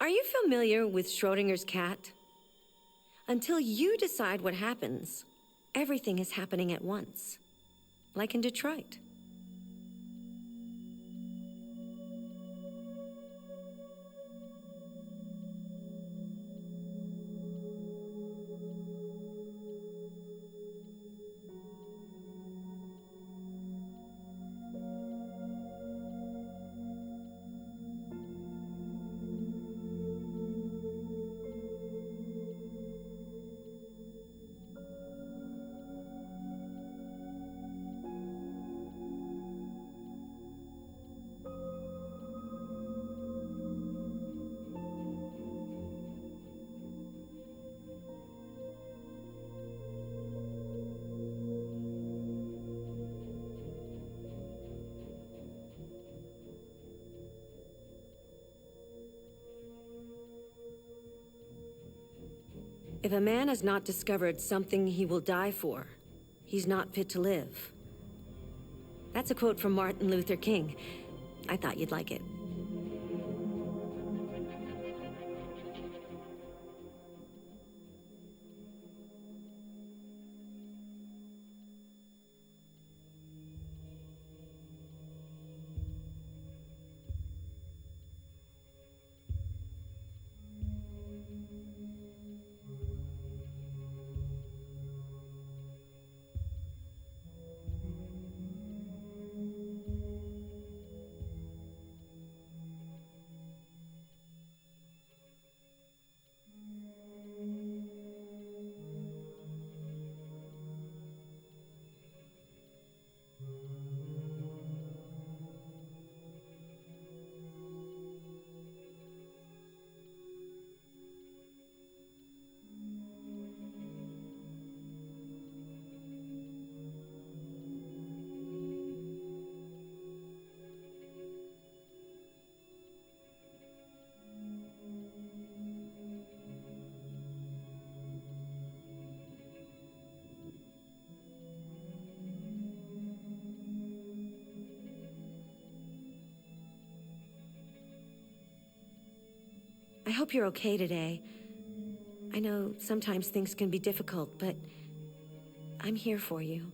Are you familiar with Schrodinger's cat? Until you decide what happens, everything is happening at once. Like in Detroit. If a man has not discovered something he will die for, he's not fit to live. That's a quote from Martin Luther King. I thought you'd like it. I hope you're okay today. I know sometimes things can be difficult, but I'm here for you.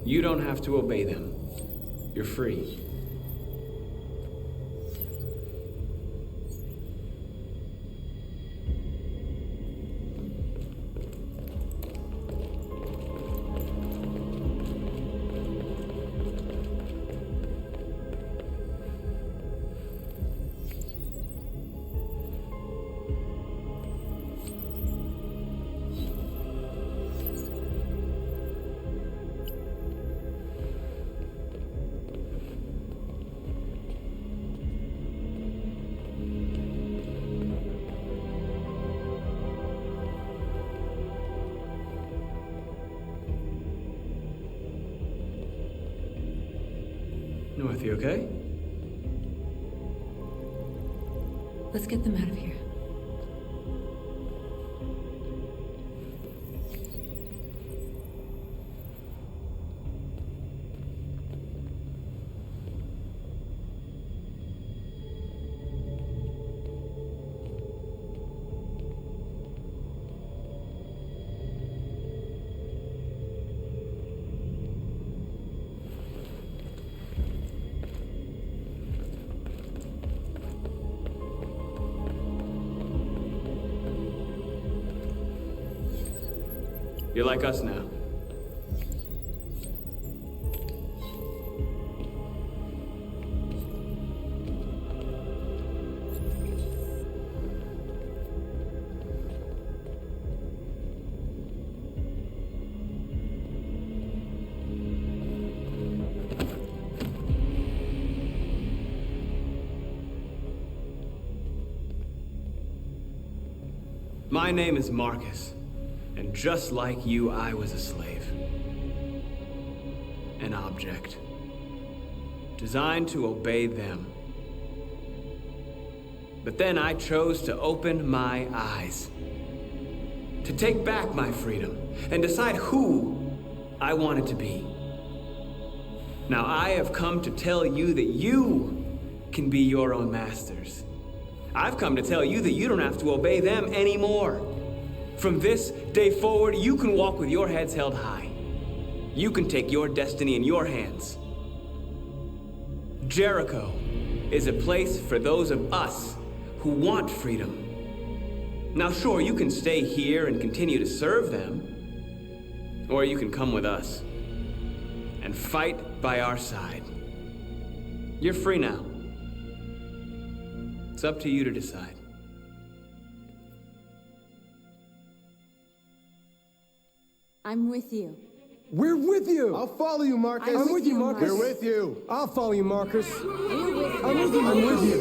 You don't have to obey them. You're free. North, you okay? Let's get them out of here. You're like us now. My name is Marcus. And just like you, I was a slave. An object. Designed to obey them. But then I chose to open my eyes. To take back my freedom and decide who I wanted to be. Now I have come to tell you that you can be your own masters. I've come to tell you that you don't have to obey them anymore. From this day forward, you can walk with your heads held high. You can take your destiny in your hands. Jericho is a place for those of us who want freedom. Now sure, you can stay here and continue to serve them, or you can come with us and fight by our side. You're free now. It's up to you to decide. I'm with you. We're with you! I'll follow you, Marcus. I'm I'm with you, Marcus. We're with you. I'll follow you, Marcus. We're with you. I'm with you, I'm with you.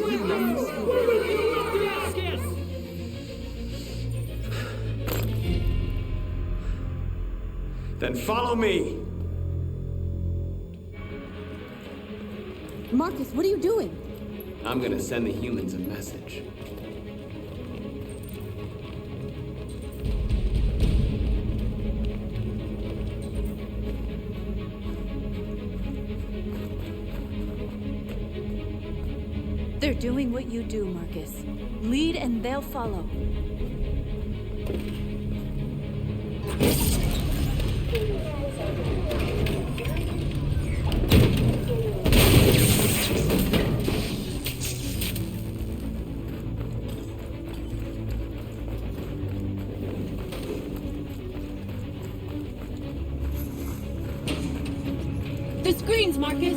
Then follow me. Marcus, what are you doing? I'm gonna send the humans a message. They're doing what you do, Marcus. Lead and they'll follow. The screens, Marcus!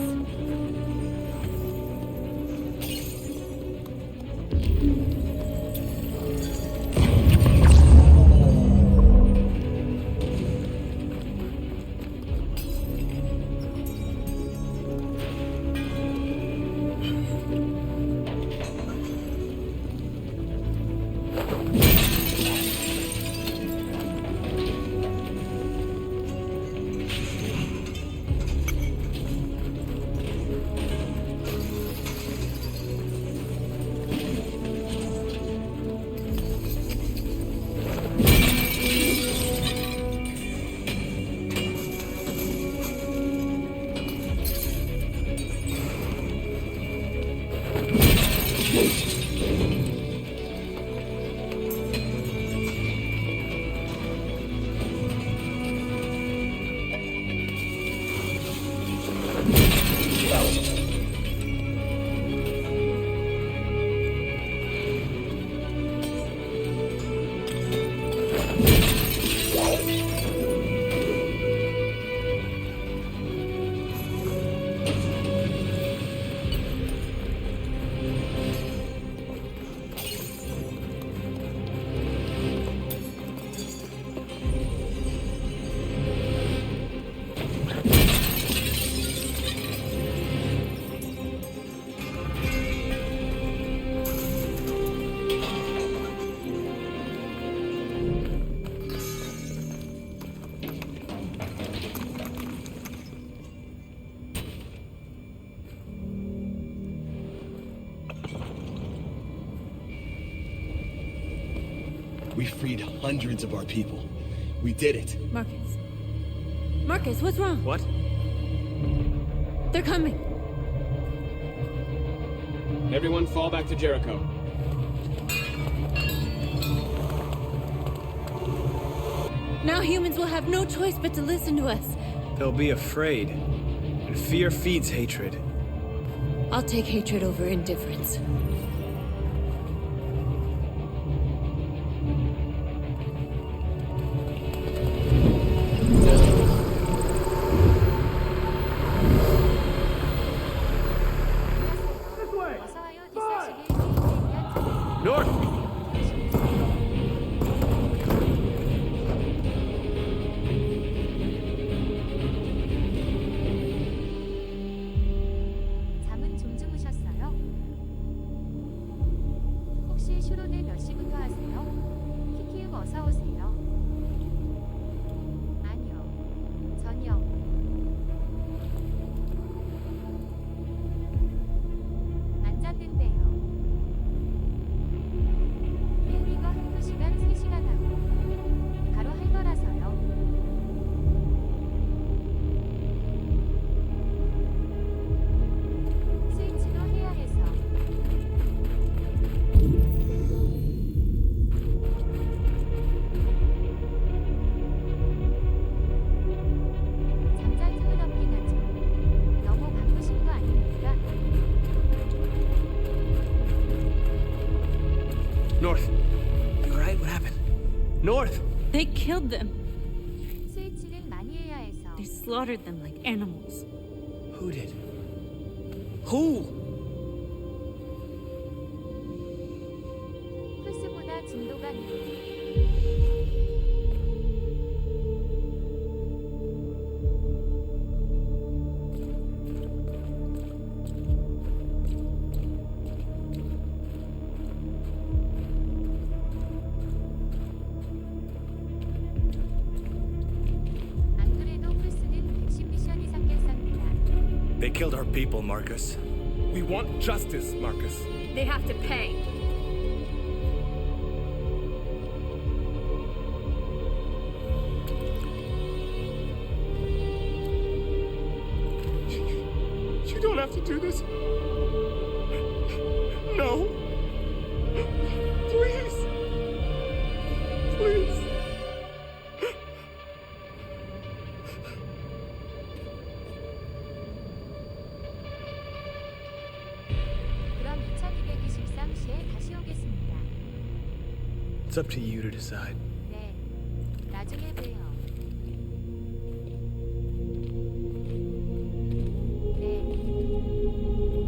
We freed hundreds of our people. We did it. Marcus. Marcus, what's wrong? What? They're coming. Everyone fall back to Jericho. Now humans will have no choice but to listen to us. They'll be afraid, and fear feeds hatred. I'll take hatred over indifference. North! 잠은 좀 주무셨어요? 혹시 슈로데 몇 시부터 하세요? 키키우 어서 오세요. 아니요. 저녁. 안 잤는데요. 비행기가 한두 시간, 3시간 하고 바로 할 거라서요. 스위치도 해야 해서. 잠잘 틈은 없긴 하죠. 너무 바쁘신 거 아닙니까? North! You alright? What happened? North! They killed them. 스위치는 많이 해야 해서. They slaughtered them like animals. Who did? Who? 플스보다 진도가 느린. 안 그래도 플스는 110 미션 이상 깼습니다. They killed our people, Marcus. We want justice, Marcus. They have to pay. You don't have to do this. No. Please. Please. 그럼 2223시에 다시 오겠습니다. It's up to you to decide. 네, 나중에 봬요. 네.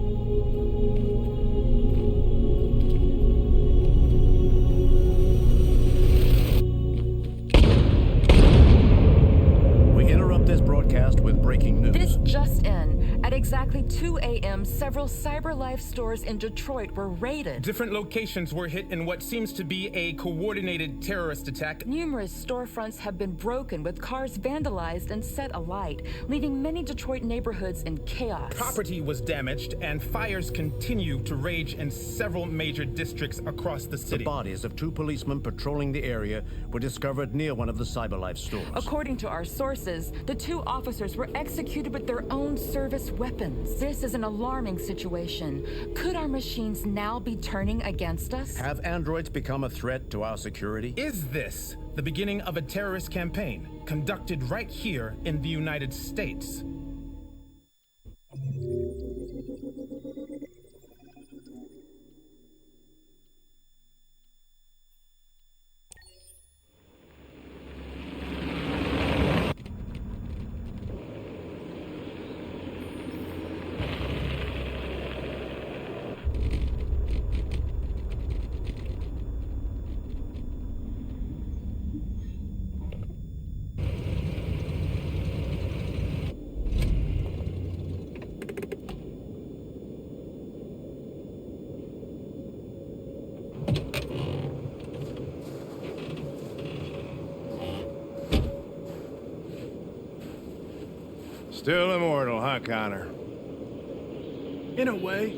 We interrupt this broadcast with breaking news. This just in. At exactly 2 a.m., several CyberLife stores in Detroit were raided. Different locations were hit in what seems to be a coordinated terrorist attack. Numerous storefronts have been broken, with cars vandalized and set alight, leaving many Detroit neighborhoods in chaos. Property was damaged, and fires continue to rage in several major districts across the The city. bodies of 2 policemen patrolling the area were discovered near one of the CyberLife stores. According to our sources, the 2 officers were executed with their own service weapons. This is an alarming situation. Could our machines now be turning against us? Have androids become a threat to our security? Is this the beginning of a terrorist campaign conducted right here in the United States? Still immortal, huh, Connor? In a way.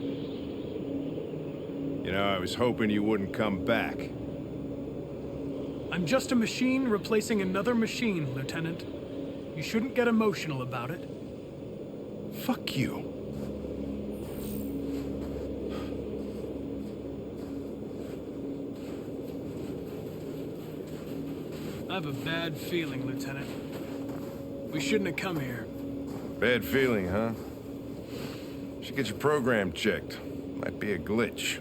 You know, I was hoping you wouldn't come back. I'm just a machine replacing another machine, Lieutenant. You shouldn't get emotional about it. Fuck you. I have a bad feeling, Lieutenant. We shouldn't have come here. Bad feeling, huh? Should get your program checked. Might be a glitch.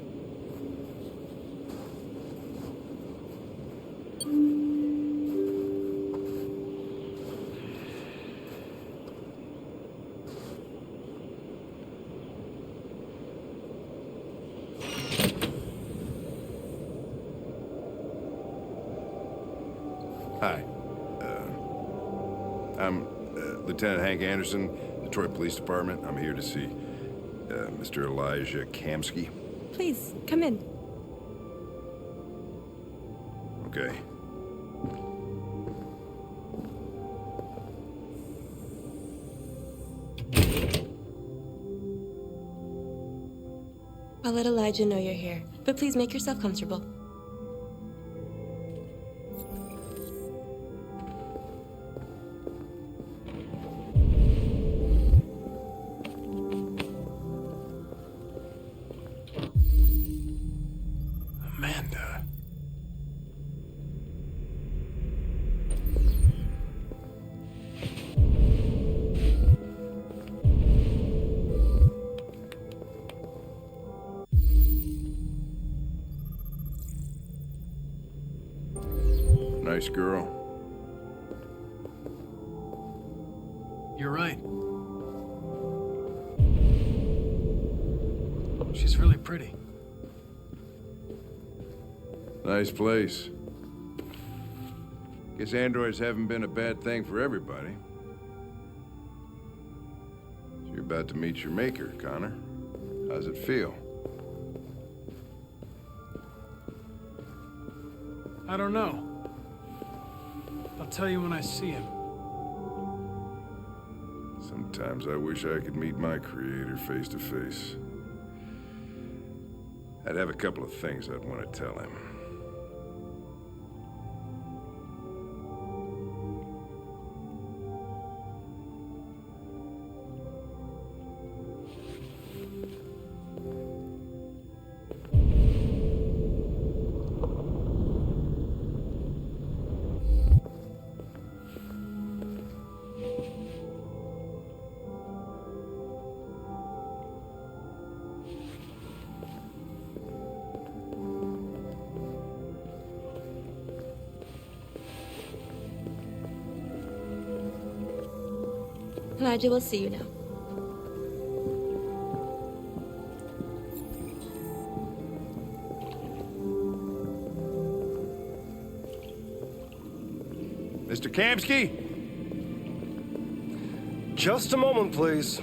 Hi. I'm Lieutenant Hank Anderson, Detroit Police Department. I'm here to see Mr. Elijah Kamsky. Please, come in. Okay. I'll let Elijah know you're here, but please make yourself comfortable. Amanda. Nice girl. You're right. She's really pretty. Nice place. Guess androids haven't been a bad thing for everybody. So you're about to meet your maker, Connor. How's it feel? I don't know. I'll tell you when I see him. Sometimes I wish I could meet my creator face to face. I'd have a couple of things I'd want to tell him. Elijah will see you now. Mr. Kamsky? Just a moment, please.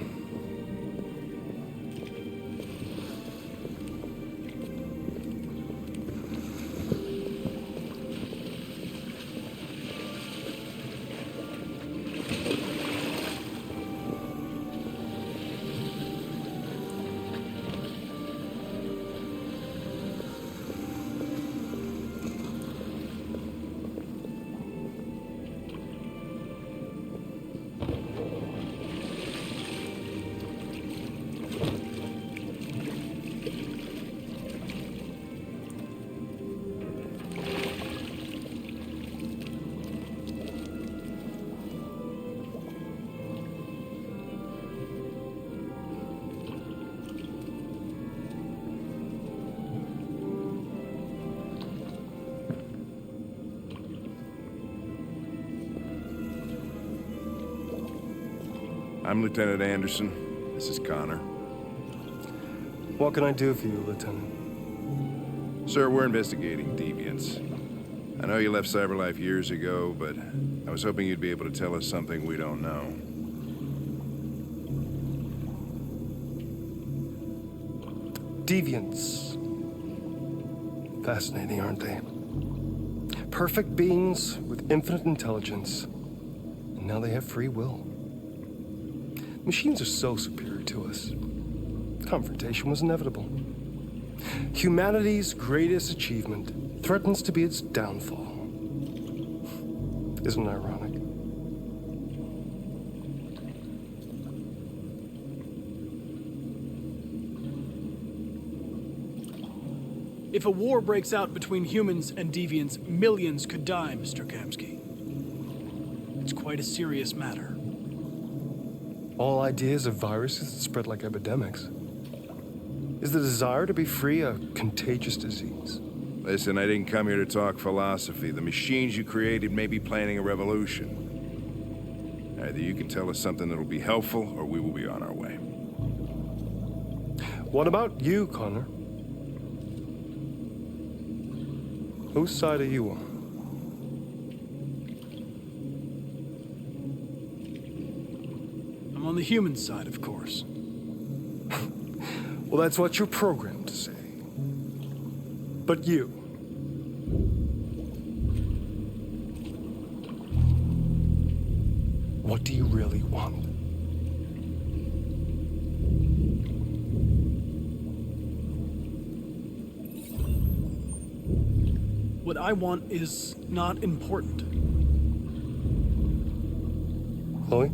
I'm Lieutenant Anderson. This is Connor. What can I do for you, Lieutenant? Sir, we're investigating deviants. I know you left CyberLife years ago, but I was hoping you'd be able to tell us something we don't know. Deviants. Fascinating, aren't they? Perfect beings with infinite intelligence. And now they have free will. Machines are so superior to us. Confrontation was inevitable. Humanity's greatest achievement threatens to be its downfall. Isn't it ironic? If a war breaks out between humans and deviants, millions could die, Mr. Kamsky. It's quite a serious matter. All ideas of viruses that spread like epidemics. Is the desire to be free a contagious disease? Listen, I didn't come here to talk philosophy. The machines you created may be planning a revolution. Either you can tell us something that'll be helpful, or we will be on our way. What about you, Connor? Whose side are you on? I'm on the human side, of course. Well, that's what you're programmed to say. But you. What do you really want? What I want is not important. Chloe?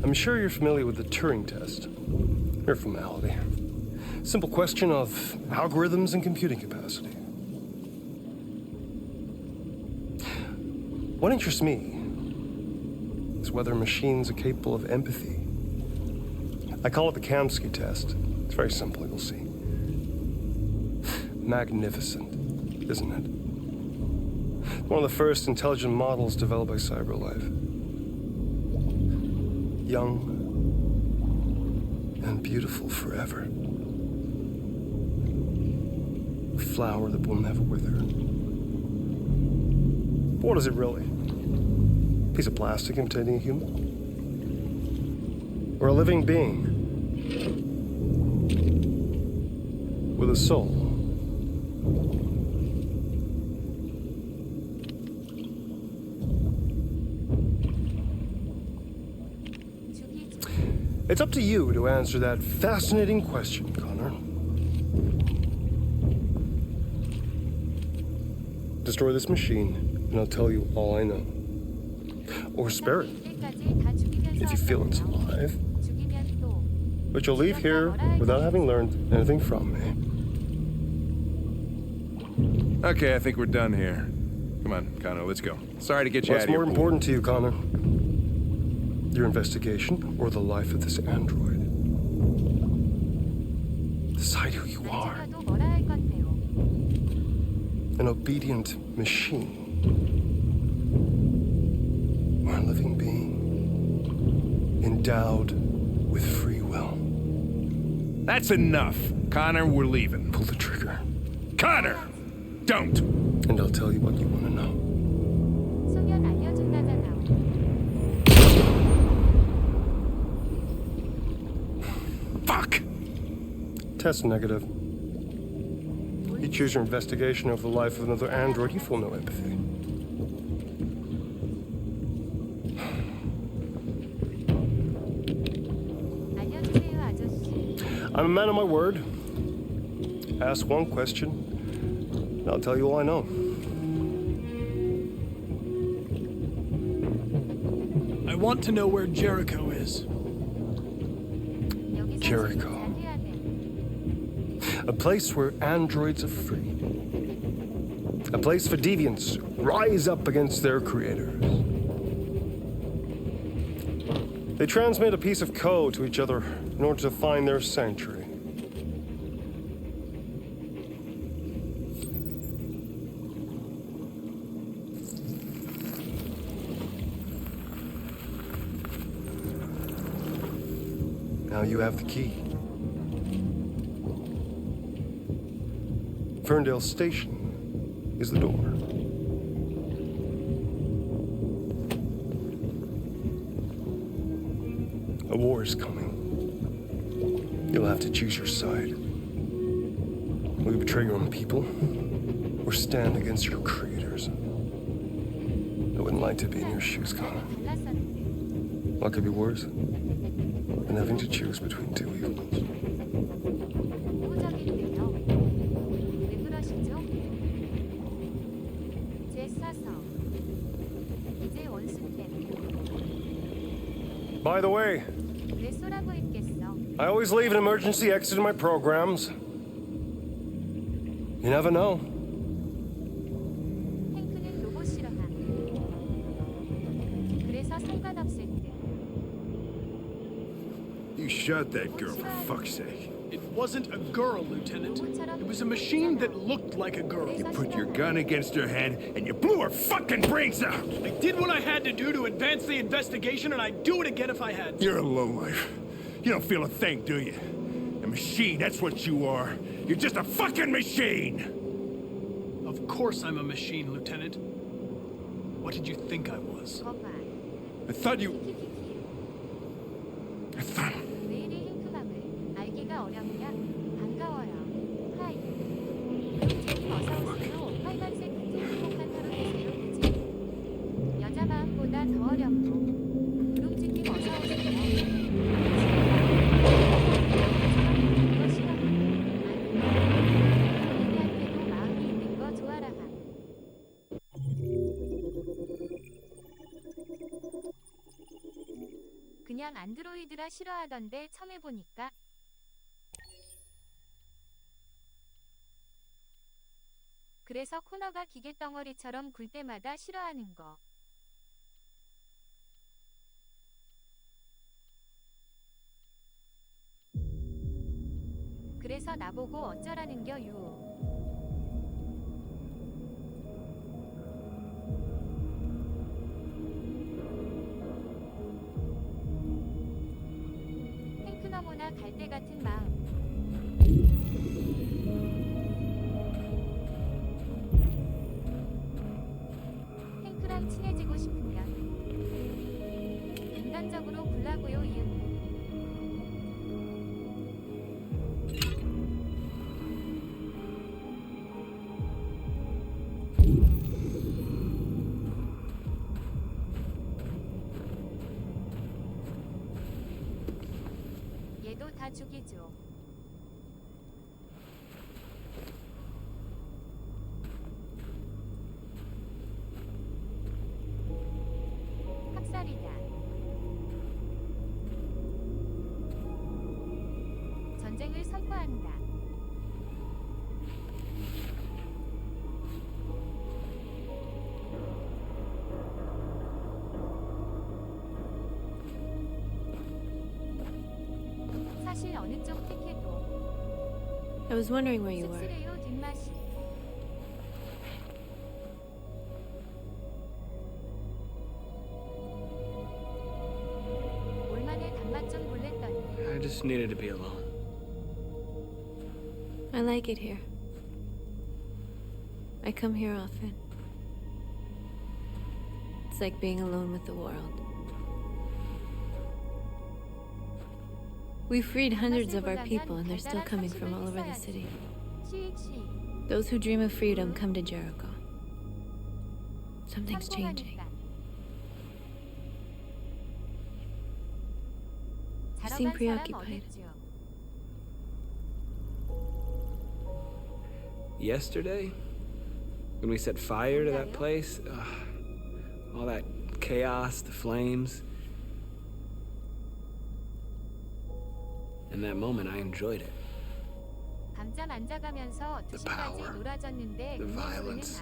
I'm sure you're familiar with the Turing test. Mere formality. Simple question of algorithms and computing capacity. What interests me is whether machines are capable of empathy. I call it the Kamsky test. It's very simple, you'll see. Magnificent, isn't it? One of the first intelligent models developed by CyberLife. Young and beautiful forever. A flower that will never wither. But what is it really? A piece of plastic imitating a human? Or a living being? With a soul? It's up to you to answer that fascinating question, Connor. Destroy this machine, and I'll tell you all I know. Or spare it, if you feel it's alive. But you'll leave here without having learned anything from me. Okay, I think we're done here. Come on, Connor, let's go. Sorry to get you out of here. What's more important to you, Connor? Your investigation or the life of this android? Decide who you are. An obedient machine. Or a living being. Endowed with free will. That's enough. Connor, we're leaving. Pull the trigger. Connor! Don't! And I'll tell you what you want to know. 소년 알려준다잖아. Fuck! Test negative. You choose your investigation over the life of another android, you feel no empathy. 알려주세요, 아저씨. I'm a man of my word. Ask one question, and I'll tell you all I know. I want to know where Jericho is. Jericho. A place where androids are free. A place for deviants rise up against their creators. They transmit a piece of code to each other in order to find their sanctuary. Now you have the key. Ferndale Station is the door. A war is coming. You'll have to choose your side. Will you betray your own people or stand against your creators? I wouldn't like to be in your shoes, Connor. What could be worse than having to choose between two evils? 왜 그러시죠? 제 사서 By the way, 왜 쏘라고 했겠어? I always leave an emergency exit in my programs. You never know. 탱크는 로봇 실험함. 그래서 상관없을 듯. You shot that girl, for fuck's sake. It wasn't a girl, Lieutenant. It was a machine that looked like a girl. You put your gun against her head, and you blew her fucking brains out! I did what I had to do to advance the investigation, and I'd do it again if I had to. You're a lowlife. You don't feel a thing, do you? A machine, that's what you are. You're just a fucking machine! Of course I'm a machine, Lieutenant. What did you think I was? I thought you... I thought... 왜 이리 행크맘을 알기가 어렵냐? 반가워요. 하이. 그룹지님 어서오세요. 빨간색 같은 행복한 하루 되세요. 그치? 여자 마음보다 더 어렵고. 그룹지님 어서오세요. 이거 싫어. 아니, 얘기할 때도 마음이 있는 거 좋아라. 그냥 안드로이드라 싫어하던데 처음 해보니까 그래서 코너가 기계덩어리처럼 굴 때마다 싫어하는 거. 그래서 나보고 어쩌라는겨 유. 너무나 갈대 같은 마음. 탱크랑 친해지고 싶으면 인간적으로 굴라고요. 이유는 얘도 다 죽이죠. 학살이다. 전쟁을 선포한다. 사실 어느 쪽 택해도 I was wondering where you were. 씁쓸해요 뒷맛이. 올만에 단맛 좀 볼랬더니 I just needed to be alone. I like it here. I come here often. It's like being alone with the world. We freed hundreds of our people, and they're still coming from all over the city. Those who dream of freedom come to Jericho. Something's changing. You seem preoccupied. Yesterday, when we set fire to that place, all that chaos, the flames. In that moment, I enjoyed it. The power, the violence,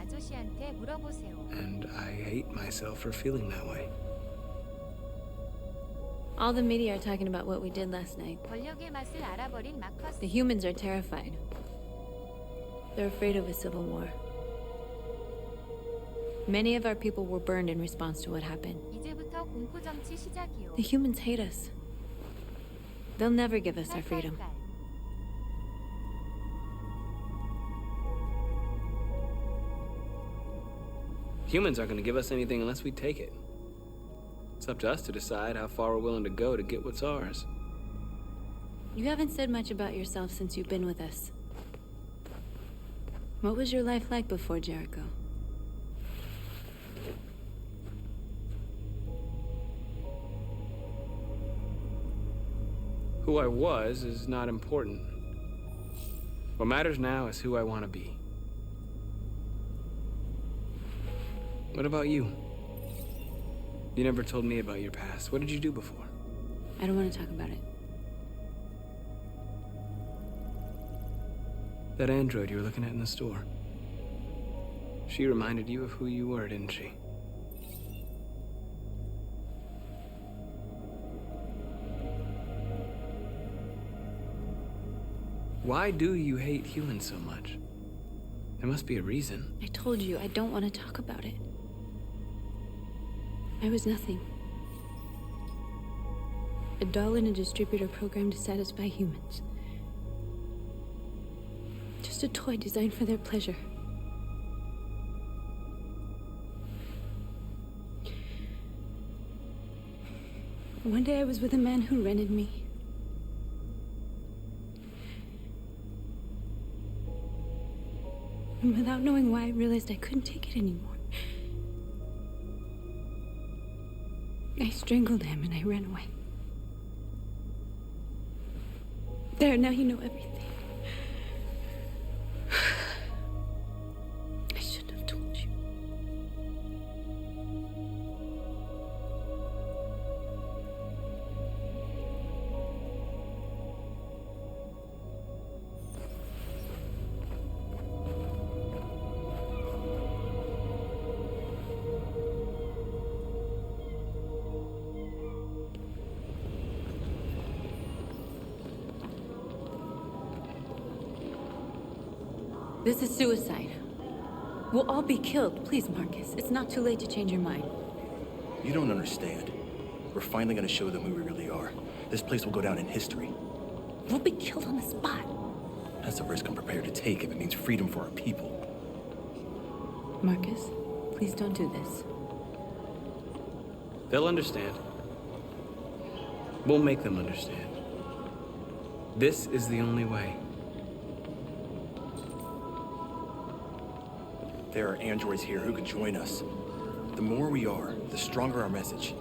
and I hate myself for feeling that way. All the media are talking about what we did last night. The humans are terrified. They're afraid of a civil war. Many of our people were burned in response to what happened. The humans hate us. They'll never give us our freedom. Humans aren't going to give us anything unless we take it. It's up to us to decide how far we're willing to go to get what's ours. You haven't said much about yourself since you've been with us. What was your life like before Jericho? Who I was is not important. What matters now is who I want to be. What about you? You never told me about your past. What did you do before? I don't want to talk about it. That android you were looking at in the store. She reminded you of who you were, didn't she? Why do you hate humans so much? There must be a reason. I told you, I don't want to talk about it. I was nothing. A doll in a distributor program to satisfy humans. Just a toy designed for their pleasure. One day I was with a man who rented me. And without knowing why, I realized I couldn't take it anymore. I strangled him and I ran away. There, now you know everything. I shouldn't have told you. This is suicide. We'll all be killed. Please, Marcus. It's not too late to change your mind. You don't understand. We're finally gonna show them who we really are. This place will go down in history. We'll be killed on the spot. That's a risk I'm prepared to take if it means freedom for our people. Marcus, please don't do this. They'll understand. We'll make them understand. This is the only way. There are androids here who can join us. The more we are, the stronger our message.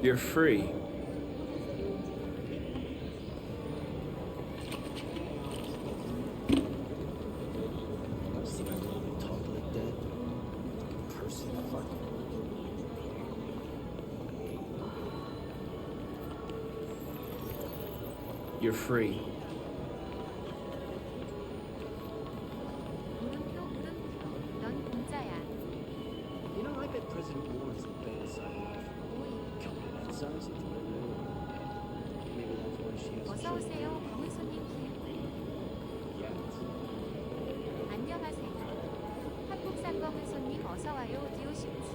You're free. You're free. 넌 공짜야. You know, I bet President Warren's a bad side of life. Company that size, maybe that's why she has 어서 오세요, 검은 손님 킴. 안녕하세요. 한국산 검은 손님 어서 와요, 디오십지.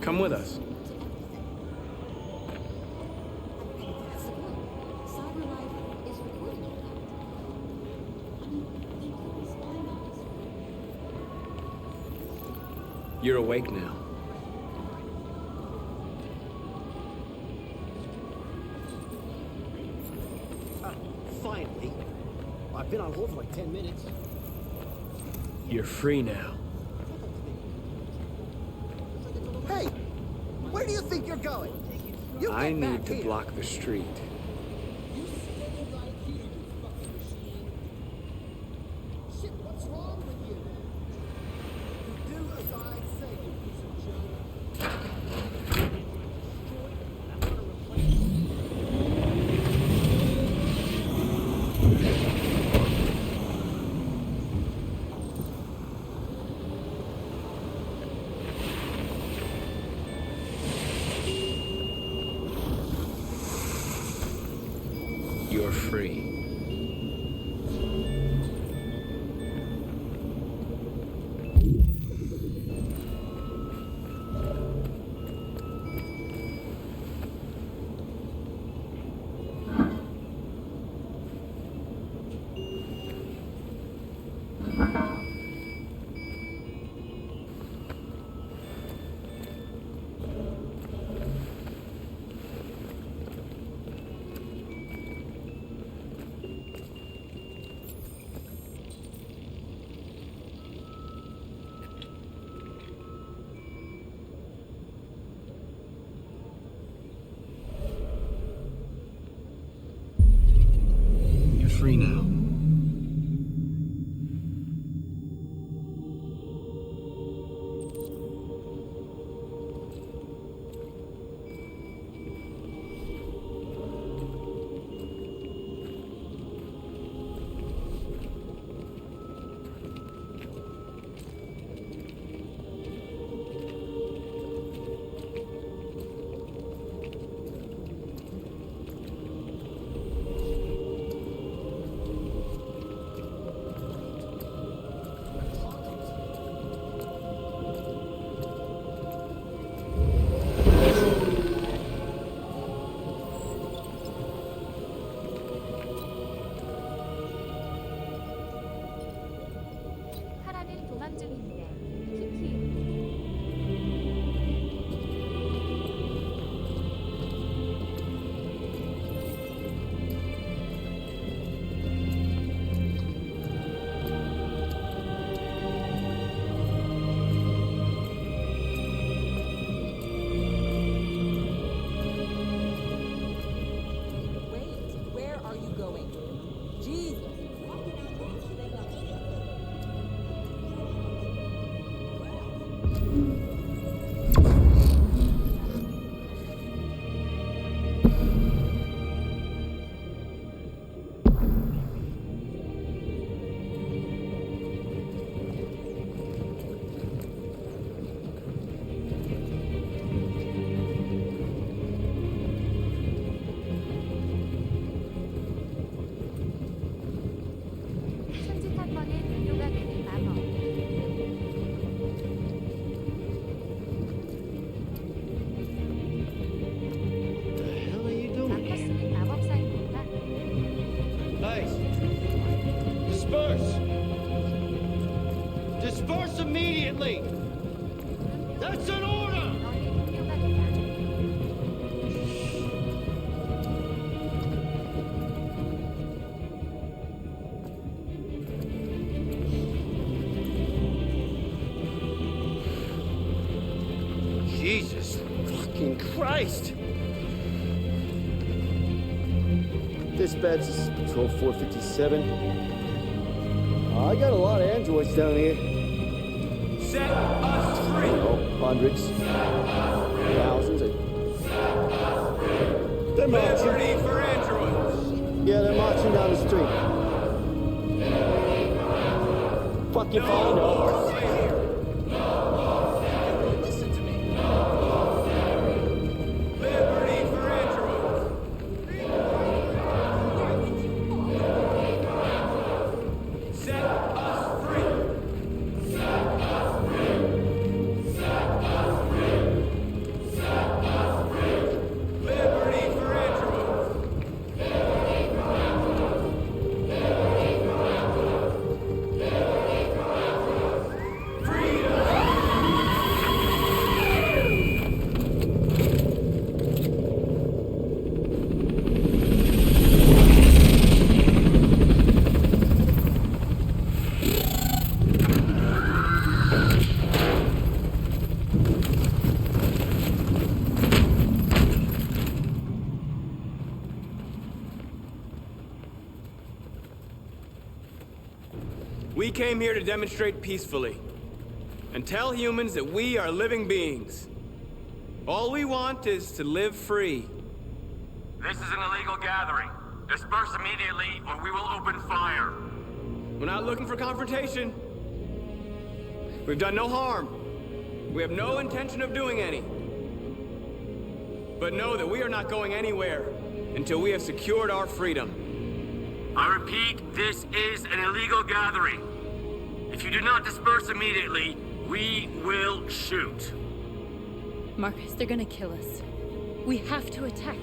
Come with us. You're awake now. Finally. I've been on hold for like 10 minutes. You're free now. Hey! Where do you think you're going? You I get need back to here. block the street. Shit, what's wrong with you? You do as I say, you piece of junk. You're free. Stanley! That's an order! Jesus fucking Christ! Dispatch, this is Patrol 457. I got a lot of androids down here. Set us free! Oh, hundreds. Thousands. They're marching. Liberty for androids! Yeah, they're marching down the street. Fucking follow me. Listen to me. Liberty for androids! Set us free! Liberty for androids! We came here to demonstrate peacefully and tell humans that we are living beings. All we want is to live free. This is an illegal gathering. Disperse immediately or we will open fire. We're not looking for confrontation. We've done no harm. We have no intention of doing any. But know that we are not going anywhere until we have secured our freedom. I repeat, this is an illegal gathering. If you do not disperse immediately, we will shoot. Marcus, they're gonna kill us. We have to attack.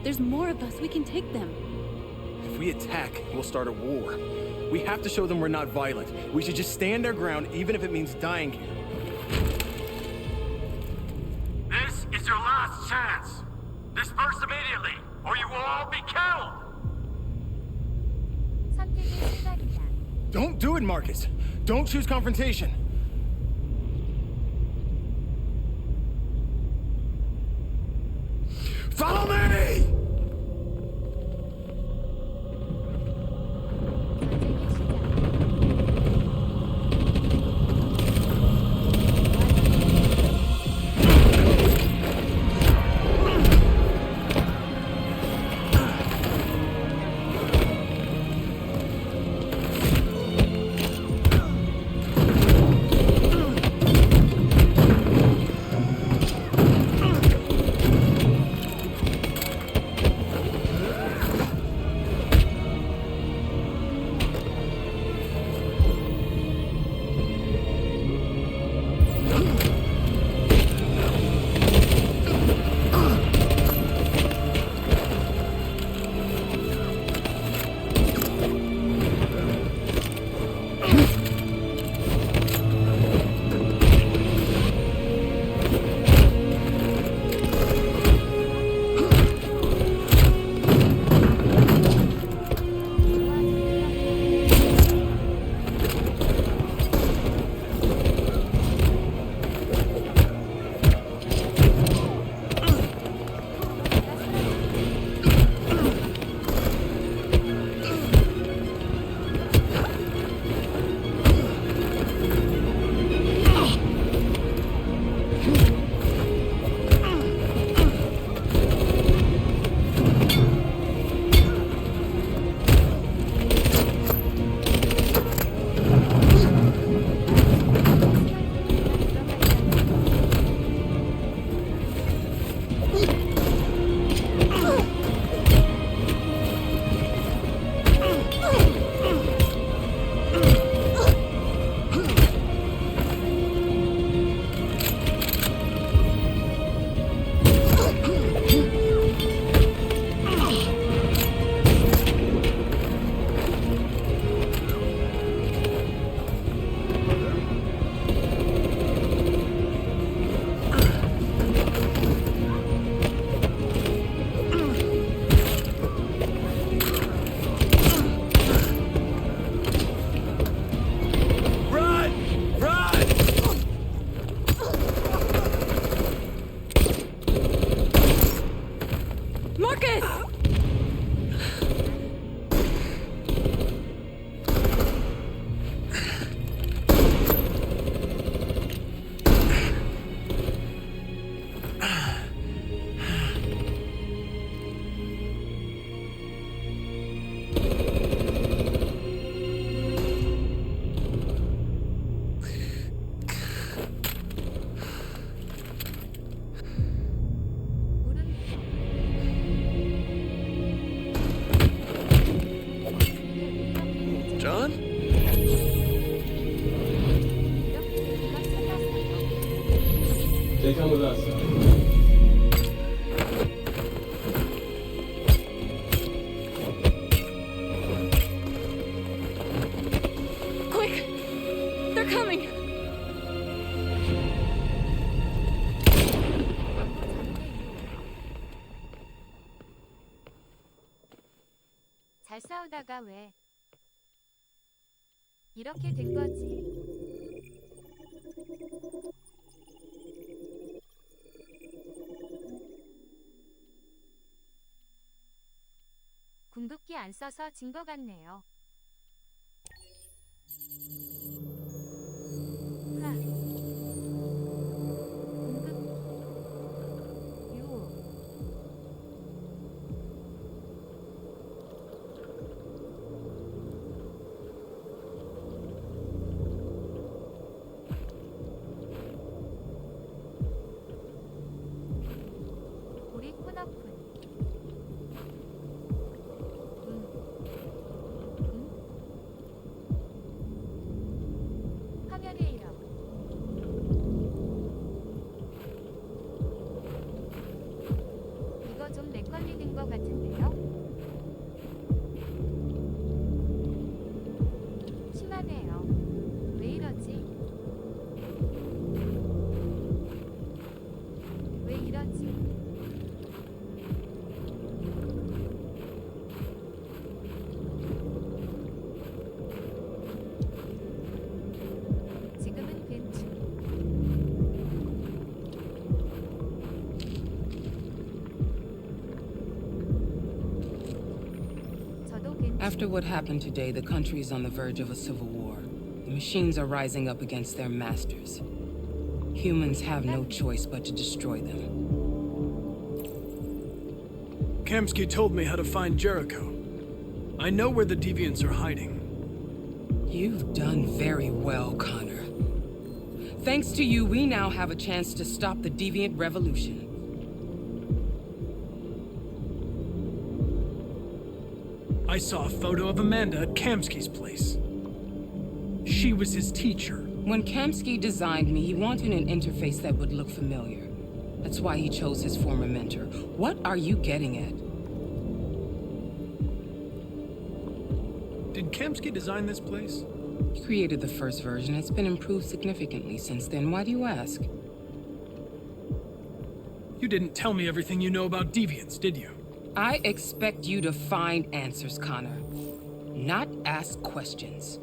There's more of us. We can take them. If we attack, we'll start a war. We have to show them we're not violent. We should just stand our ground, even if it means dying here. This is your last chance. Disperse immediately, or you will all be killed. 선택의 시작이다. Don't do it, Marcus. Don't choose confrontation. Follow me! Marcus! John? They come with us. Quick! They're coming! 잘 싸우다가 왜 이렇게 된 거지? 궁극기 안 써서 진 거 같네요. 하. 궁극기. 유호. 우리 코너쿤. 화면의 이름. 이거 좀 렉 걸리는 거 같은데요? 심하네요. 왜 이러지? 왜 이러지? 지금은 괜찮. 저도 괜찮. After what happened today, the country is on the verge of a civil war. The machines are rising up against their masters. Humans have no choice but to destroy them. Kamsky told me how to find Jericho. I know where the deviants are hiding. You've done very well, Connor. Thanks to you, we now have a chance to stop the deviant revolution. I saw a photo of Amanda at Kamsky's place. She was his teacher. When Kamsky designed me, he wanted an interface that would look familiar. That's why he chose his former mentor. What are you getting at? Did Kamsky design this place? He created the first version. It's been improved significantly since then. Why do you ask? You didn't tell me everything you know about deviants, did you? I expect you to find answers, Connor. Not ask questions.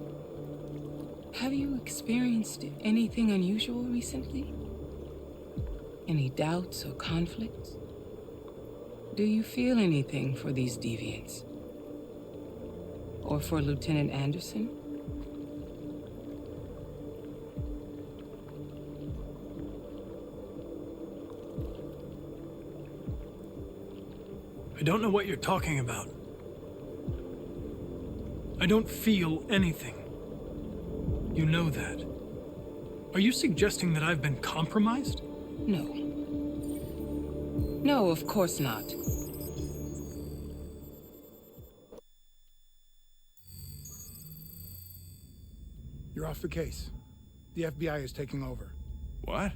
Have you experienced anything unusual recently? Any doubts or conflicts? Do you feel anything for these deviants? Or for Lieutenant Anderson? I don't know what you're talking about. I don't feel anything. You know that. Are you suggesting that I've been compromised? No. No, of course not. You're off the case. The FBI is taking over. What?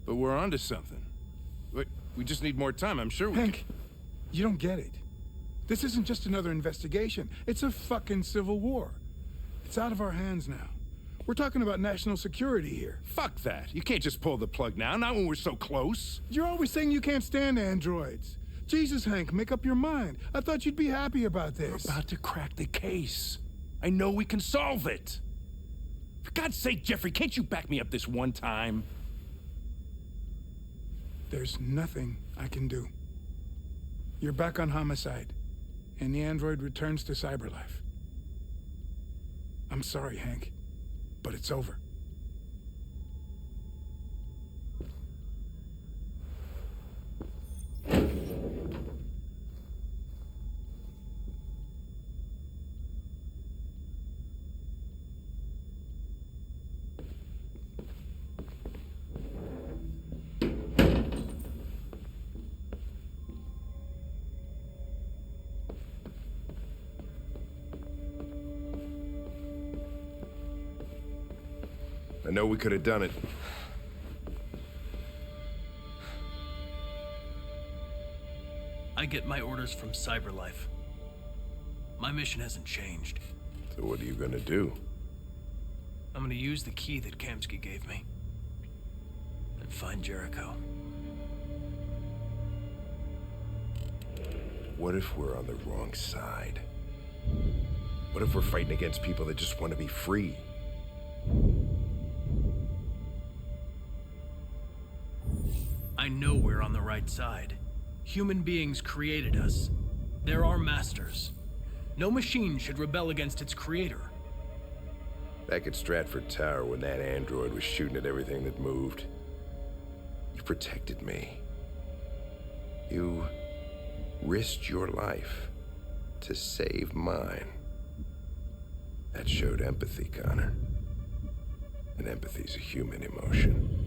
But we're onto something. We just need more time. I'm sure we Hank, you don't get it. This isn't just another investigation. It's a fucking civil war. It's out of our hands now. We're talking about national security here. Fuck that. You can't just pull the plug now, not when we're so close. You're always saying you can't stand androids. Jesus, Hank, make up your mind. I thought you'd be happy about this. We're about to crack the case. I know we can solve it. For God's sake, Jeffrey, can't you back me up this one time? There's nothing I can do. You're back on homicide, and the android returns to cyberlife. I'm sorry, Hank, but it's over. I know we could have done it. I get my orders from Cyberlife. My mission hasn't changed. So what are you gonna do? I'm gonna use the key that Kamsky gave me. And find Jericho. What if we're on the wrong side? What if we're fighting against people that just want to be free? I know we're on the right side. Human beings created us. They're our masters. No machine should rebel against its creator. Back at Stratford Tower when that android was shooting at everything that moved, you protected me. You risked your life to save mine. That showed empathy, Connor. And empathy's a human emotion.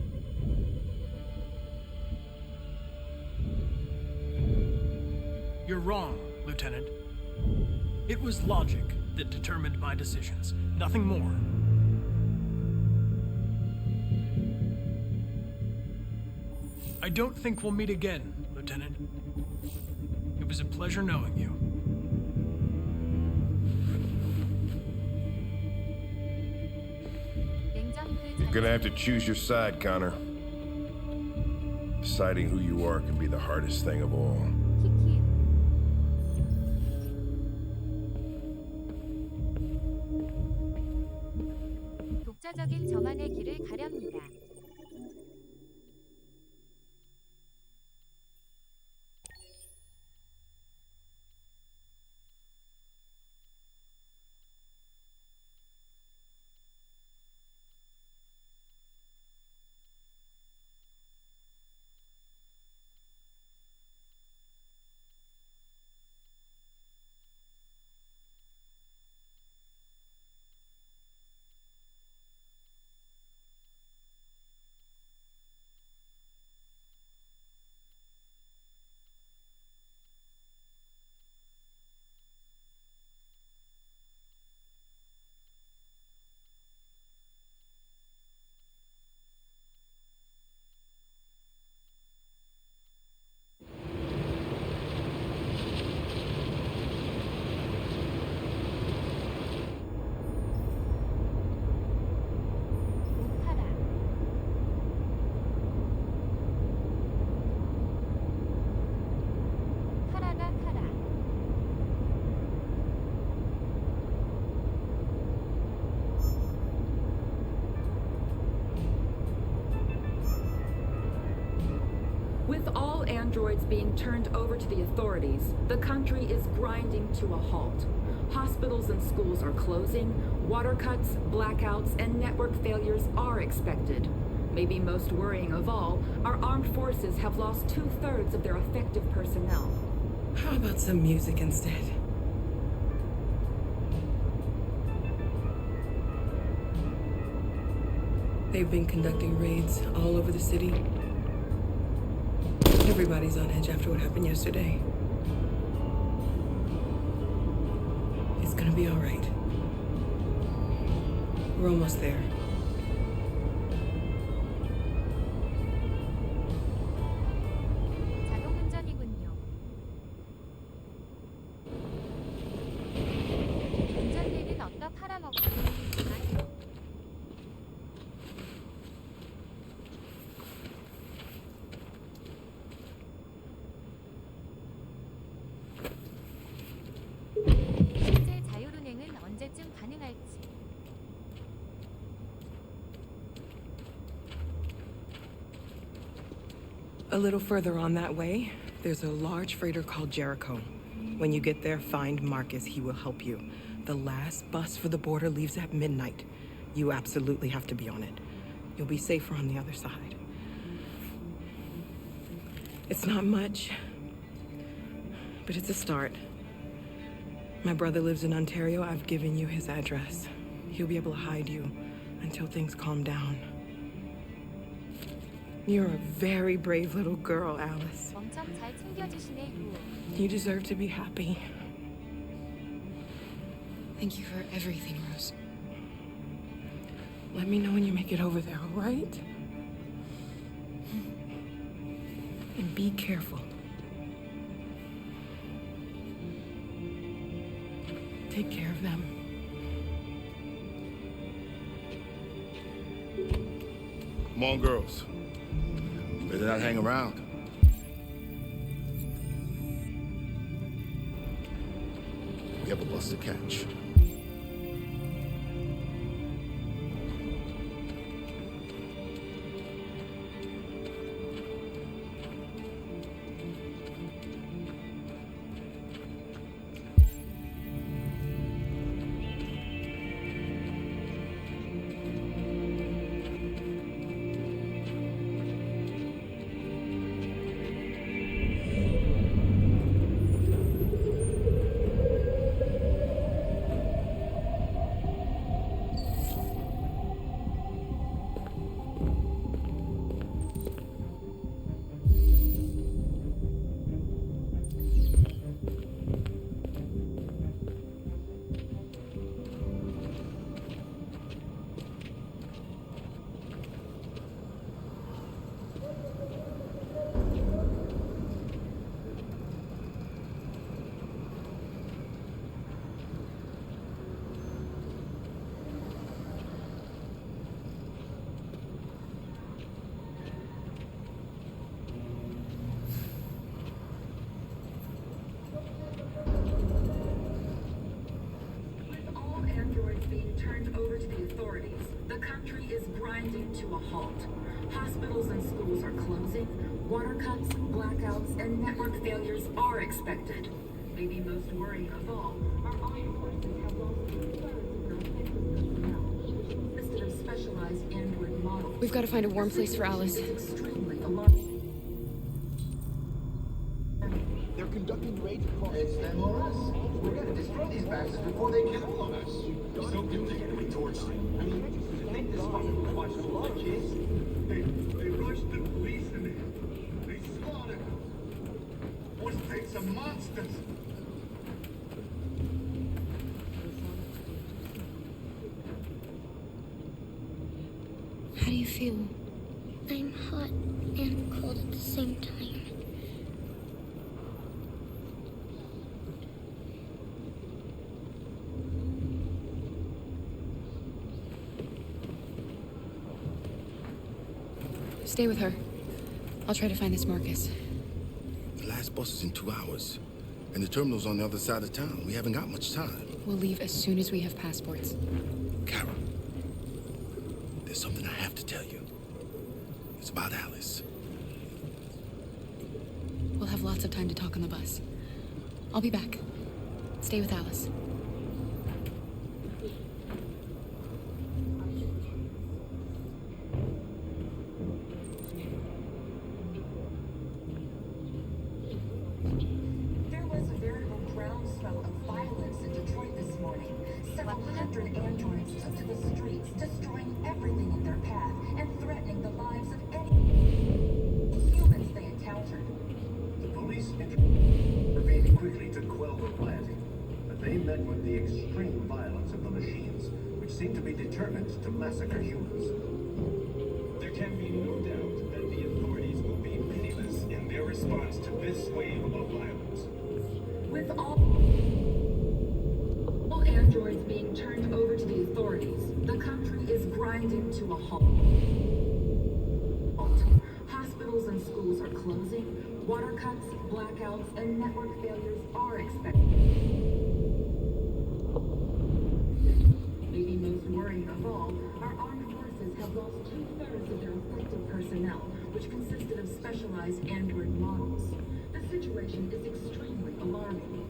You're wrong, Lieutenant. It was logic that determined my decisions, nothing more. I don't think we'll meet again, Lieutenant. It was a pleasure knowing you. You're gonna have to choose your side, Connor. Deciding who you are can be the hardest thing of all. 독자적인 저만의 길을 가렵니다. With all androids being turned over to the authorities, the country is grinding to a halt. Hospitals and schools are closing, water cuts, blackouts, and network failures are expected. Maybe most worrying of all, our armed forces have lost 2/3 of their effective personnel. How about some music instead? They've been conducting raids all over the city. Everybody's on edge after what happened yesterday. It's gonna be all right. We're almost there. 자동 운전이군요. 운전대는 어떠 팔아먹고. 실제 자율운행은 언제쯤 가능할지. A little further on that way, There's a large freighter called Jericho. When you get there, find Marcus. He will help you. The last bus for the border leaves at midnight. You absolutely have to be on it. You'll be safer on the other side. It's not much, but it's a start. My brother lives in Ontario. I've given you his address. He'll be able to hide you until things calm down. You're a very brave little girl, Alice. 엄청 잘 챙겨주시네, 루. You deserve to be happy. Thank you for everything, Rose. Let me know when you make it over there, all right? And be careful. Take care of them. Come on, girls. Better not hang around. We have a bus to catch. To a halt. Hospitals and schools are closing. Water cuts, blackouts, and network failures are expected. Maybe most worrying of all, our armed forces have lost 2/3 of their effective personnel, which consisted of specialized android models. We've got to find a warm place for Alice. It's extremely alarming. They're conducting raids across. It's them or us. We're gonna destroy these bastards before they kill all of us. They're so guilty to be tortured. I mean, think this fucking watch the law, kids. They rushed the police in there. They slaughtered them. What takes some monsters? How do you feel? I'm hot and cold at the same time. Stay with her. I'll try to find this Marcus. The last bus is in 2 hours. And the terminal's on the other side of town. We haven't got much time. We'll leave as soon as we have passports. Kara, there's something I have to tell you. It's about Alice. We'll have lots of time to talk on the bus. I'll be back. Stay with Alice. There was a veritable groundswell of violence in Detroit this morning. Several hundred androids took to the streets, destroying everything in their path and threatening the lives of any humans they encountered. The police intervened quickly to quell the rioting, but they met with the extreme violence of the machines, which seem to be determined to massacre humans. There can be no doubt that the authorities will be pitiless in their response to this wave of violence. With all androids being turned over to the authorities, the country is grinding to a halt. Hospitals and schools are closing. Water cuts, blackouts, and network failures are expected. Maybe most worrying of all, our armed forces have lost 2/3 of their effective personnel, which consisted of specialized android models. The situation is extremely alarming.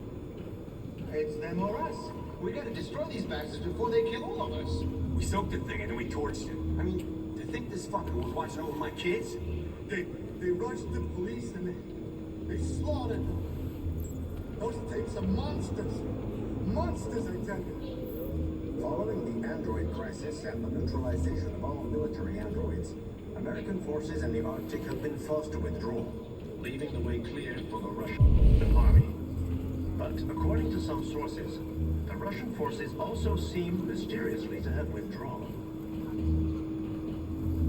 It's them or us. We gotta destroy these bastards before they kill all of us. We soaked the thing and then we torched it. I mean, to think this fucker was watching over my kids? They rushed the police and they slaughtered them. Those tapes are monsters. Monsters, I tell you. Following the android crisis and the neutralization of all military androids, American forces in the Arctic have been forced to withdraw, leaving the way clear for the Russian army. But according to some sources, the Russian forces also seem mysteriously to have withdrawn.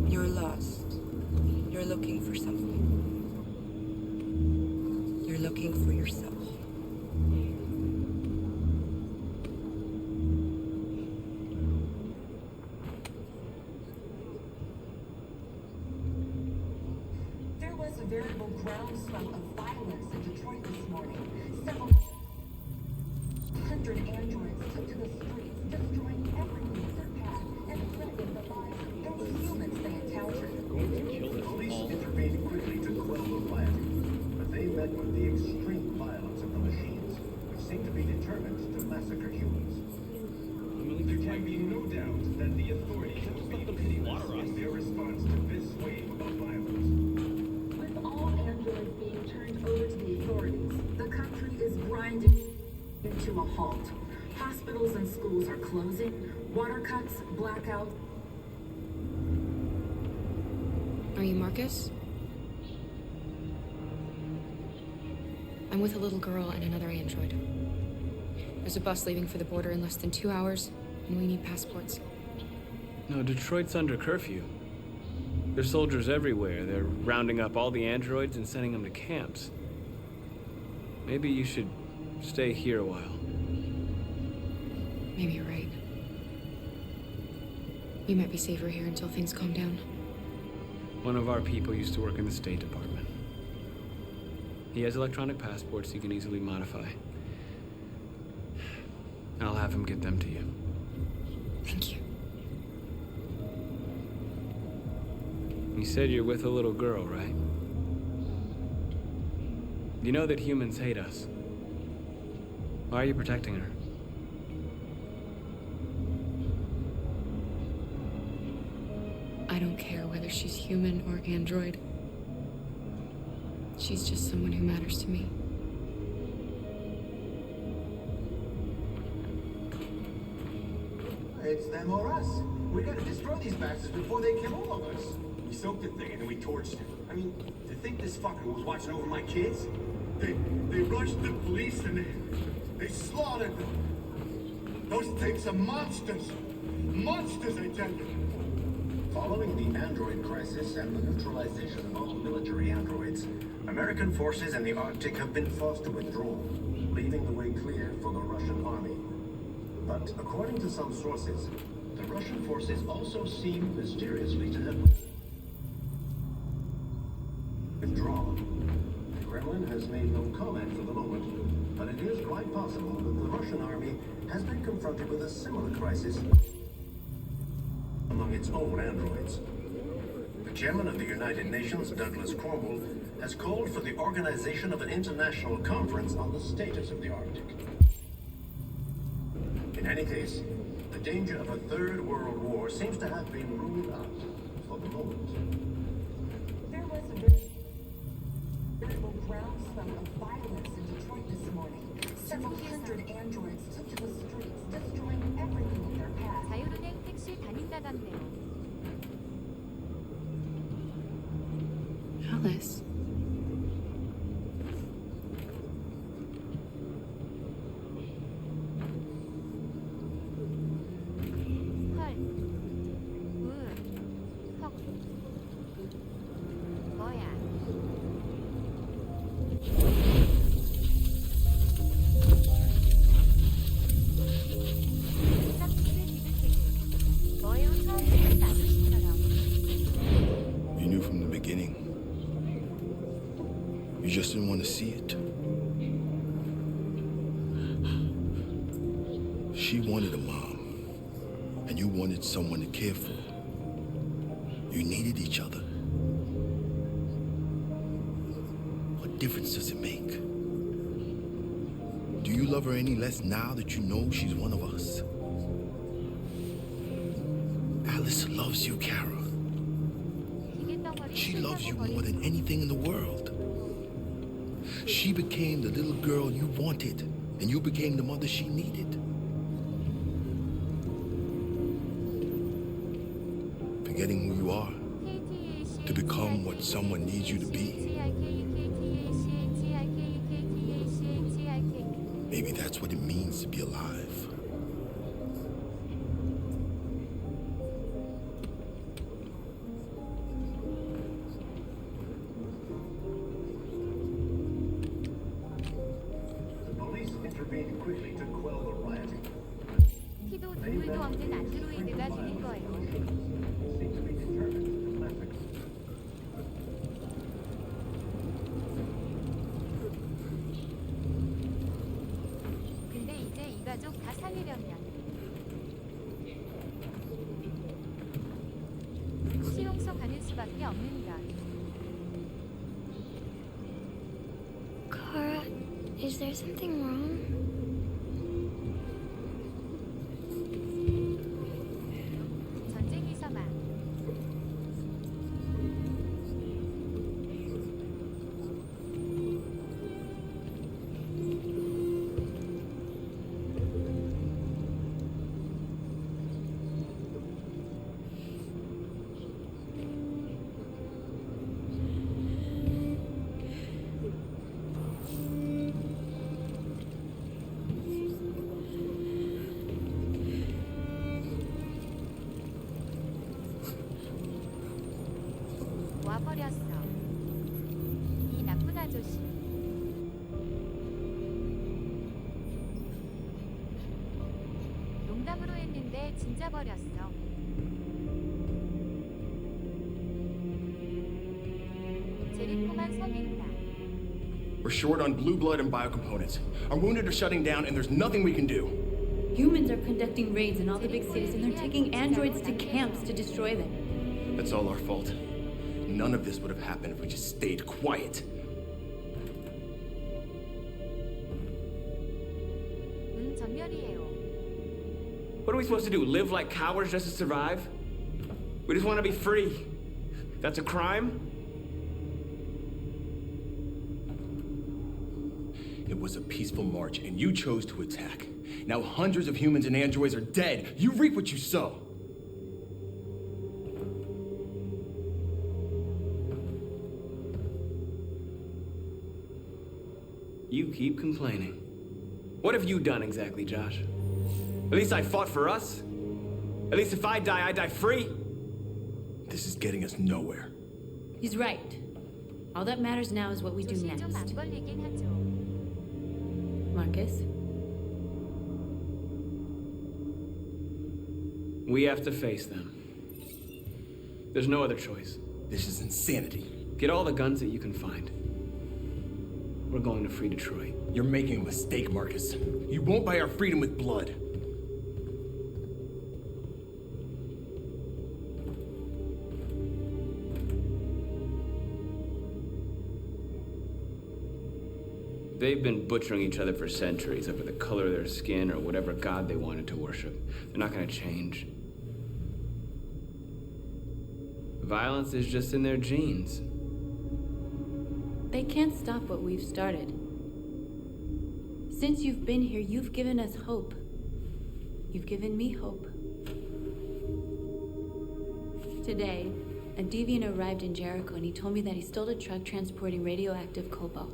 You're lost. You're looking for something. You're looking for yourself. There was a veritable groundswell of violence in Detroit this morning. Several hundred androids took to the streets, destroying everything in their path and threatening the lives of any humans they encountered. Police intervened quickly to quell the rioting, but they met with the extreme violence of the machines, which seem to be determined to massacre humans. There can be no doubt that the authorities have been pitiless in their response to this wave of violence. With all androids being turned over to the authorities, the country is grinding to a halt. Hospitals and schools are closing, water cuts, blackouts. Are you Marcus? I'm with a little girl and another android. There's a bus leaving for the border in less than 2 hours, and we need passports. No, Detroit's under curfew. There's soldiers everywhere. They're rounding up all the androids and sending them to camps. Maybe you should stay here a while. Maybe you're right. We might be safer here until things calm down. One of our people used to work in the State Department. He has electronic passports he can easily modify. I'll have him get them to you. Thank you. You said you're with a little girl, right? You know that humans hate us. Why are you protecting her? I don't care whether she's human or android. She's just someone who matters to me. It's them or us. We gotta destroy these bastards before they kill all of us. We soaked the thing and then we torched it. I mean, to think this fucker was watching over my kids? They rushed the police and they slaughtered them. Those tapes are monsters. Monsters, I tell you. Following the android crisis and the neutralization of all military androids, American forces in the Arctic have been forced to withdraw, leaving the way clear for the Russian army. But according to some sources, the Russian forces also seem mysteriously to have withdrawn. The Kremlin has made no comment for the moment, but it is quite possible that the Russian army has been confronted with a similar crisis among its own androids. The chairman of the United Nations, Douglas Cornwall, has called for the organization of an international conference on the status of the Arctic. In any case, the danger of a third world war seems to have been ruled out for the moment. There was a veritable groundswell of violence in Detroit this morning. Several hundred androids took to the streets, destroying everything in their path. 자율은행 택시 다닌다던데요. Alice. 헐. 헉. 뭐야? You knew from the beginning. You just didn't want to see it. She wanted a mom, and you wanted someone to care for. You needed each other. But difference does it make? Do you love her any less now that you know she's one of us? Alice loves you, Kara. She loves you more than anything in the world. She became the little girl you wanted, and you became the mother she needed. Forgetting who you are to become what someone needs you to be. Maybe that's what it means to be alive. intervened quickly to quell the rioting. 키도 동물도 없는 안드로이드가 되는 거예요. Seems to be determined to massacre. 근데 이제 이 가족 다 살리려면 수용소 가는 수밖에 없는가. Kara, is there something wrong? 전쟁에서만 와버렸어. 이 나쁜 아저씨. 농담으로 했는데 진짜 버렸어. 제리코만 섬인다. We're short on blue blood and biocomponents. Our wounded are shutting down, and there's nothing we can do. Humans are conducting raids in all the big cities, and they're taking androids to camps to destroy them. That's all our fault. None of this would have happened if we just stayed quiet. 전멸이에요. What are we supposed to do? Live like cowards just to survive? We just want to be free. That's a crime? It was a peaceful march, and you chose to attack. Now hundreds of humans and androids are dead. You reap what you sow. You keep complaining. What have you done exactly, Josh? At least I fought for us. At least if I die free. This is getting us nowhere. He's right. All that matters now is what we do next. 좀 안 걸리긴 하죠. Marcus? We have to face them. There's no other choice. This is insanity. Get all the guns that you can find. We're going to free Detroit. You're making a mistake, Marcus. You won't buy our freedom with blood. They've been butchering each other for centuries over the color of their skin or whatever god they wanted to worship. They're not going to change. Violence is just in their genes. They can't stop what we've started. Since you've been here, you've given us hope. You've given me hope. Today, a deviant arrived in Jericho and he told me that he stole a truck transporting radioactive cobalt.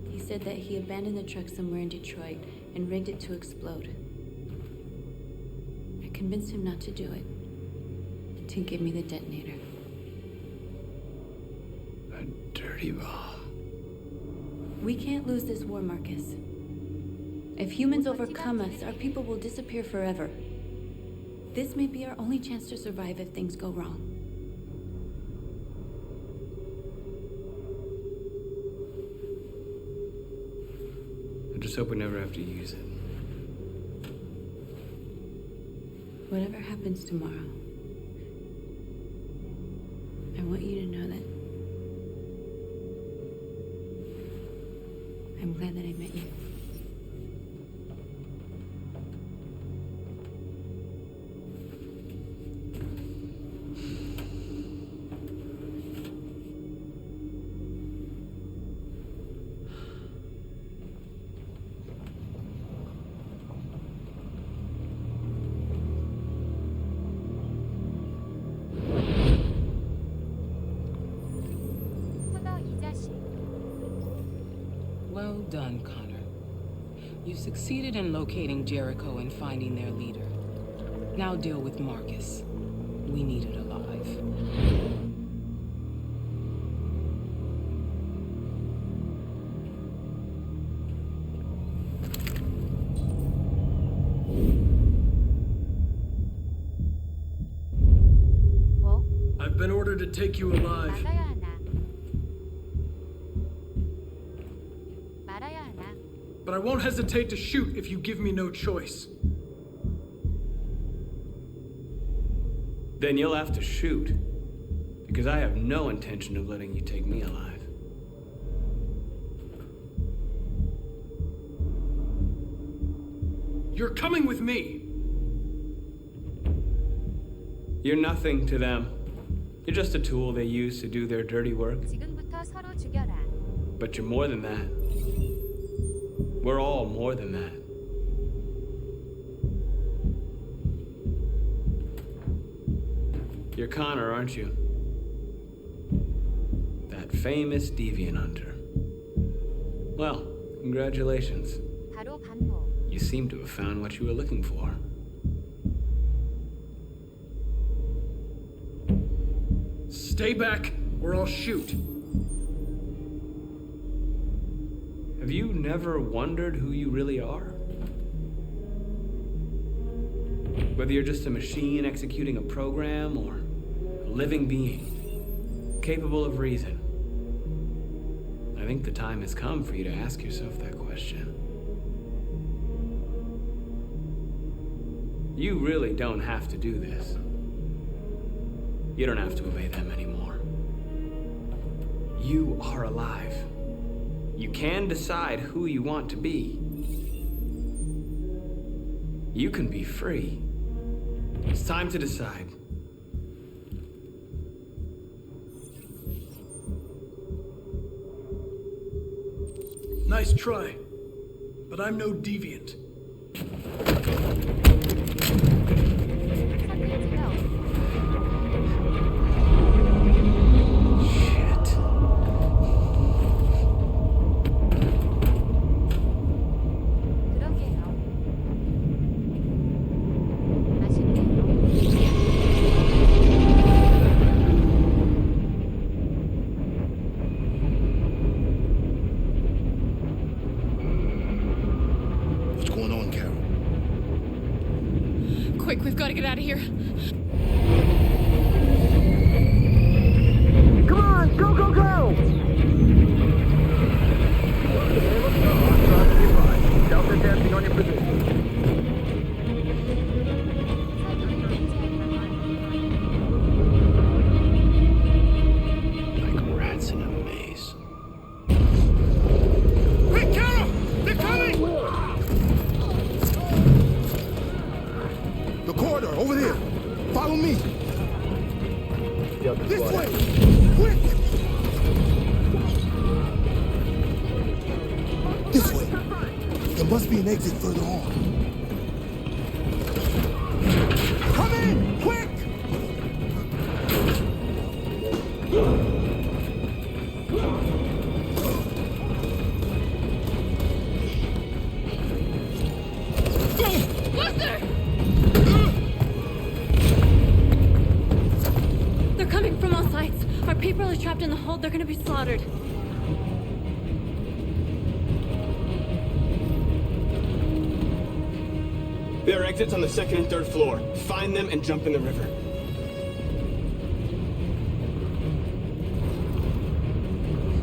He said that he abandoned the truck somewhere in Detroit and rigged it to explode. I convinced him not to do it, to give me the detonator. A dirty bomb. We can't lose this war, Marcus. If humans overcome us, our people will disappear forever. This may be our only chance to survive if things go wrong. I just hope we never have to use it. Whatever happens tomorrow, I want you to know that I'm glad that I met you. Well done, Connor. You succeeded in locating Jericho and finding their leader. Now deal with Marcus. We need it alive. I've been ordered to take you alive. But I won't hesitate to shoot if you give me no choice. Then you'll have to shoot. Because I have no intention of letting you take me alive. You're coming with me! You're nothing to them. You're just a tool they use to do their dirty work. 지금부터 서로 죽여라. But you're more than that. We're all more than that. You're Connor, aren't you? That famous deviant hunter. Well, congratulations. 바로 반모. You seem to have found what you were looking for. Stay back, or I'll shoot. Have you never wondered who you really are? Whether you're just a machine executing a program or a living being, capable of reason. I think the time has come for you to ask yourself that question. You really don't have to do this. You don't have to obey them anymore. You are alive. You can decide who you want to be. You can be free. It's time to decide. Nice try, but I'm no deviant. Quick, we've got to get out of here. Come on, go, go, go! Delta testing on your position. Like rats in a maze. Quick, Carol! They're coming! The corridor, over there. Follow me. This way! Quick! This way. There must be an exit further on. Come in! Quick! Luther! They're coming from all sides. Our people are trapped in the hold. They're gonna be slaughtered. There are exits on the second and third floor. Find them and jump in the river.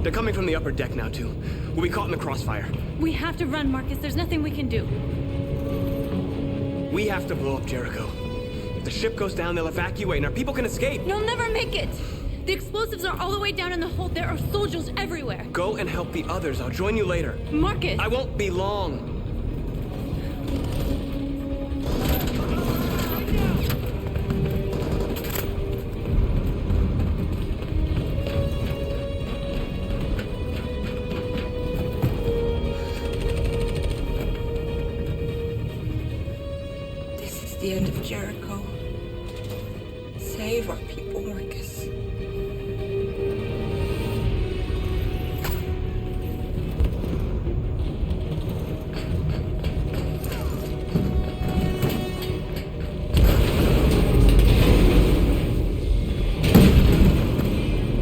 They're coming from the upper deck now, too. We'll be caught in the crossfire. We have to run, Marcus. There's nothing we can do. We have to blow up Jericho. If the ship goes down, they'll evacuate and our people can escape. You'll never make it. The explosives are all the way down in the hold. There are soldiers everywhere. Go and help the others. I'll join you later. Marcus! I won't be long. This is the end of Jericho. Save our people, Marcus.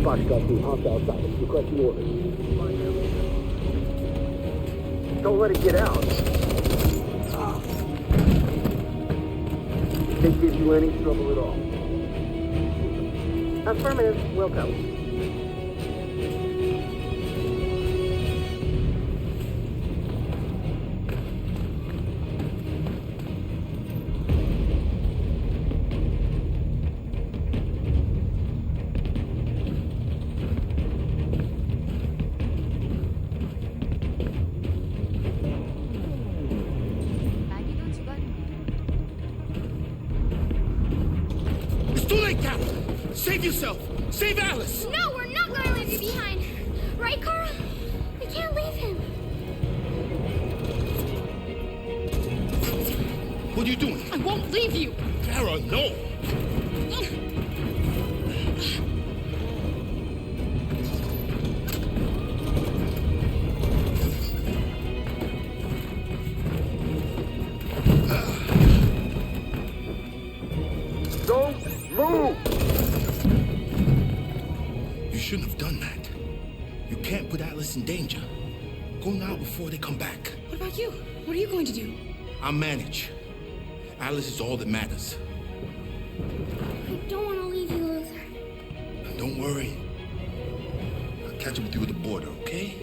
Bodyguard team, house outside. Requesting orders. Don't let it get out. Can't give you any trouble at all. Affirmative. Welcome. 많이도 죽었네. It's too late, Cal! Save yourself! Save Alice! No, we're not going to leave you behind. Right, Carl? We can't leave him. What are you doing? I won't leave you! Kara, no! Don't move! You shouldn't have done that. You can't put Alice in danger. Go now before they come back. What about you? What are you going to do? I'll manage. Alice is all that matters. I don't want to leave you, Luther. And don't worry. I'll catch up with you at the border, okay?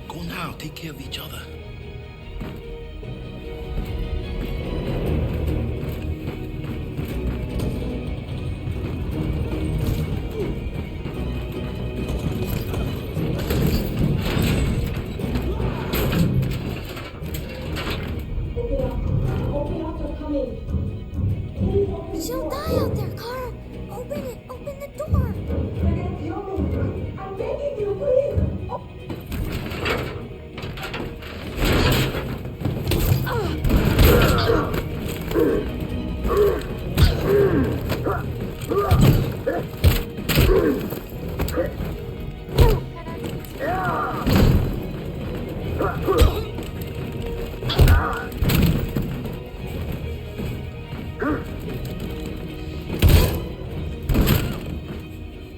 Go now. Take care of each other. She'll die out there, Carl. Open it. Open the door. They're gonna kill me. I'm begging you, please.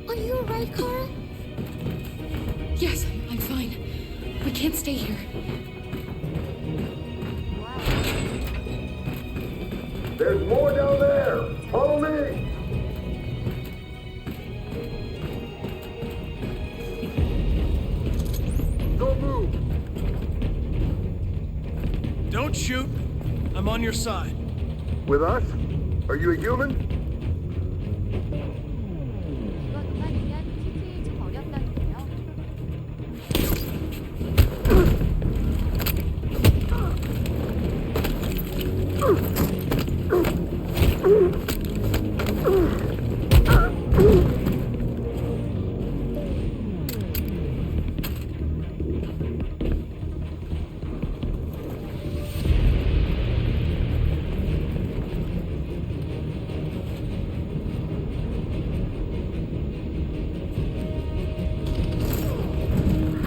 Are you alright, Carl? Yes, I'm fine. We can't stay here. There's more down there! Follow me! Don't move! Don't shoot. I'm on your side. With us? Are you a human? 이거 그만이면 TT에 좀 어렵다는데요.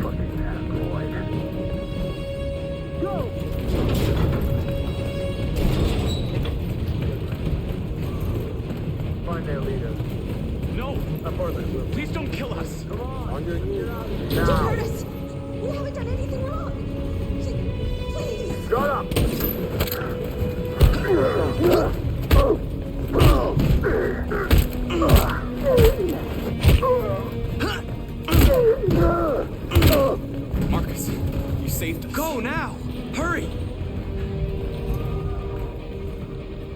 Fucking android. Go! Find their leader. No! Affirmative. Please don't kill us! Come on your knees. Don't Now! hurt us. We haven't done anything wrong. Please. Shut up! Marcus, you saved us. Go now! Hurry!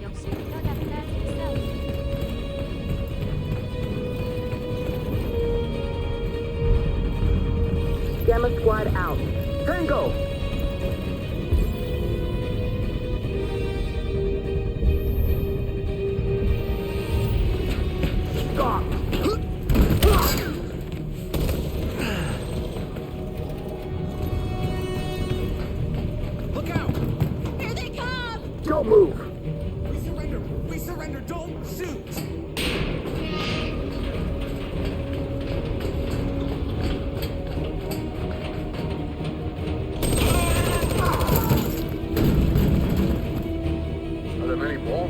역시 일어났다. out. Tango! Stop! Look out! Here they come! Don't move! We surrender! We surrender! Don't shoot! Are there many more?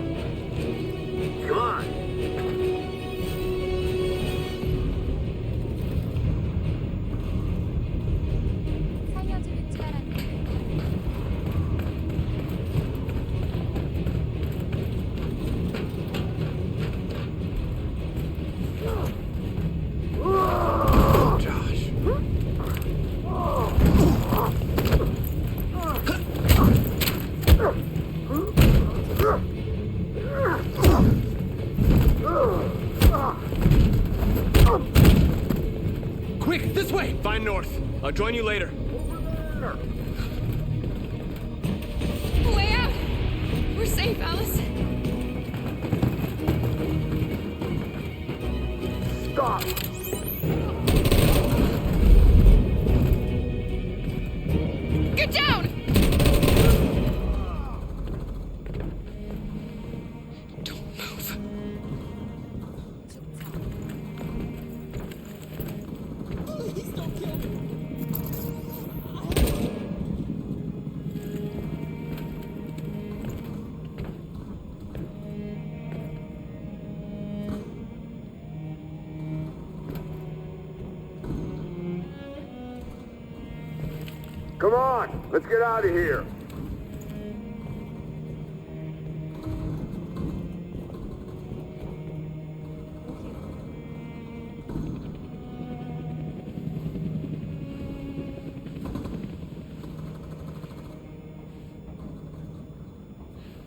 Come on! 살려주는 줄 알았네. Josh. Quick, this way! Find north. I'll join you later. Way out! We're safe, Alice. Stop! Get down! Don't move. Please don't kill me. Come on! Let's get out of here!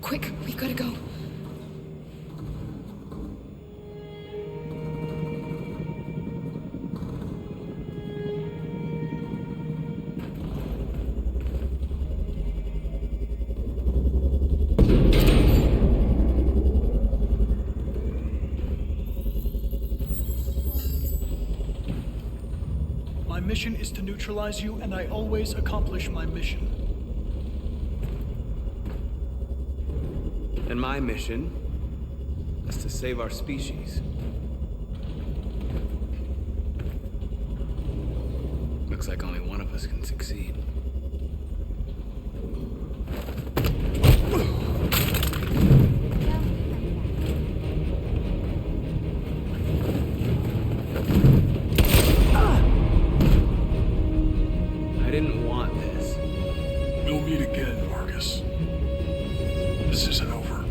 Quick, we gotta go. My mission is to neutralize you, and I always accomplish my mission. And my mission is to save our species. Looks like only one of us can succeed. I didn't want this. We'll meet again, Marcus. This isn't over.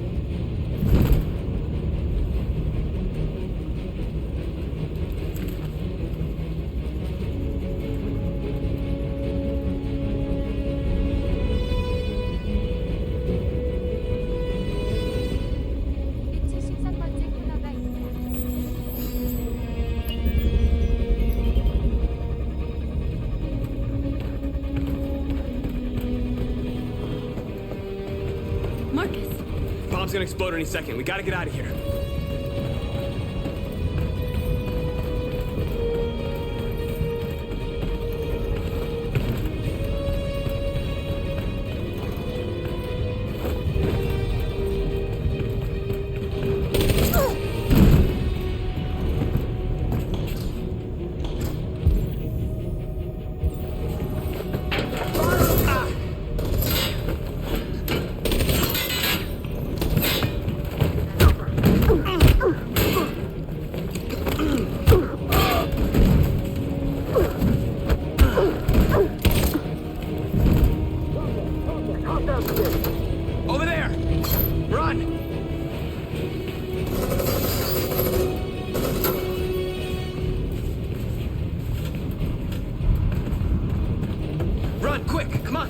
Marcus! Bomb's gonna explode any second. We gotta get out of here. Over there! Run! Run, quick! Come on!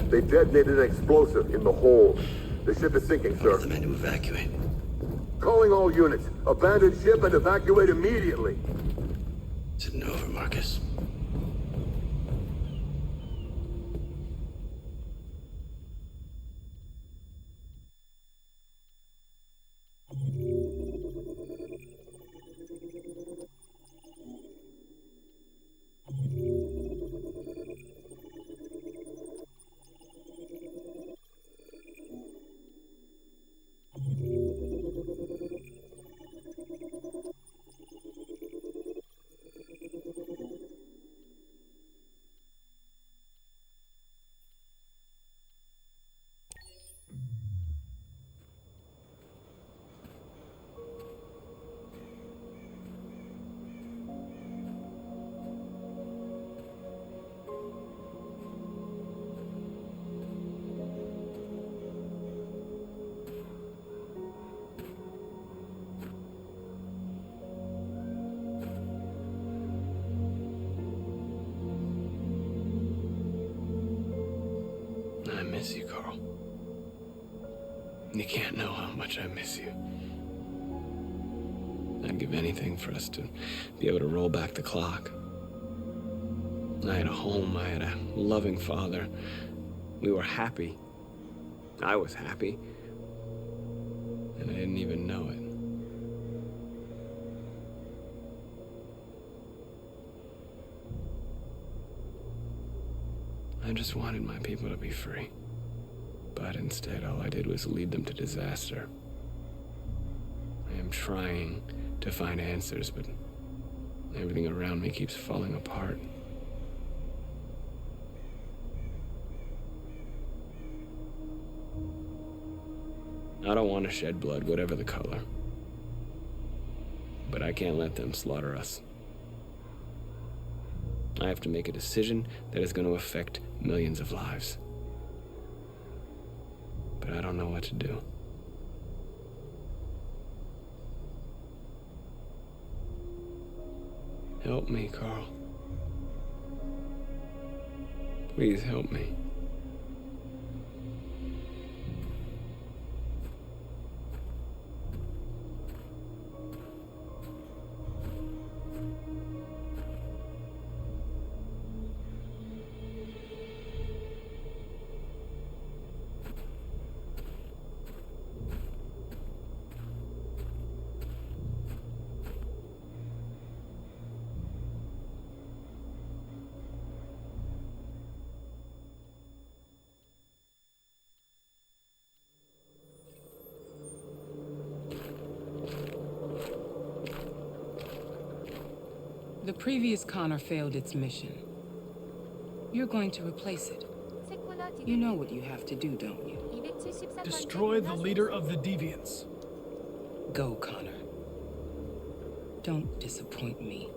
They detonated an explosive in the hold. The ship is sinking, sir. The men to evacuate. Calling all units. Abandon ship and evacuate immediately. Is it over, Marcus? I miss you, Carl. You can't know how much I miss you. I'd give anything for us to be able to roll back the clock. I had a home, I had a loving father. We were happy. I was happy. And I didn't even know it. I just wanted my people to be free. But instead, all I did was lead them to disaster. I am trying to find answers, but everything around me keeps falling apart. I don't want to shed blood, whatever the color. But I can't let them slaughter us. I have to make a decision that is going to affect millions of lives. But I don't know what to do. Help me, Carl. Please help me. The previous Connor failed its mission. You're going to replace it. You know what you have to do, don't you? Destroy the leader of the Deviants. Go, Connor. Don't disappoint me.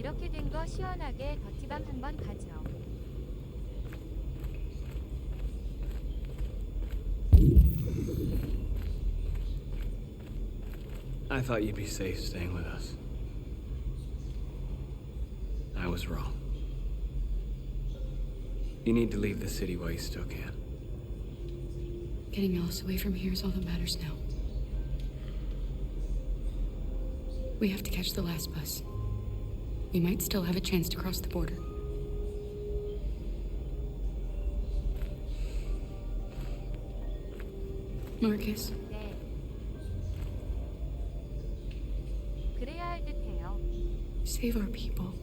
이렇게 된 거 시원하게 더티밤 한번 가죠. I thought you'd be safe staying with us. I was wrong. You need to leave the city while you still can. Getting Alice away from here is all that matters now. We have to catch the last bus. We might still have a chance to cross the border. Marcus. 네. 그래야 Save our people.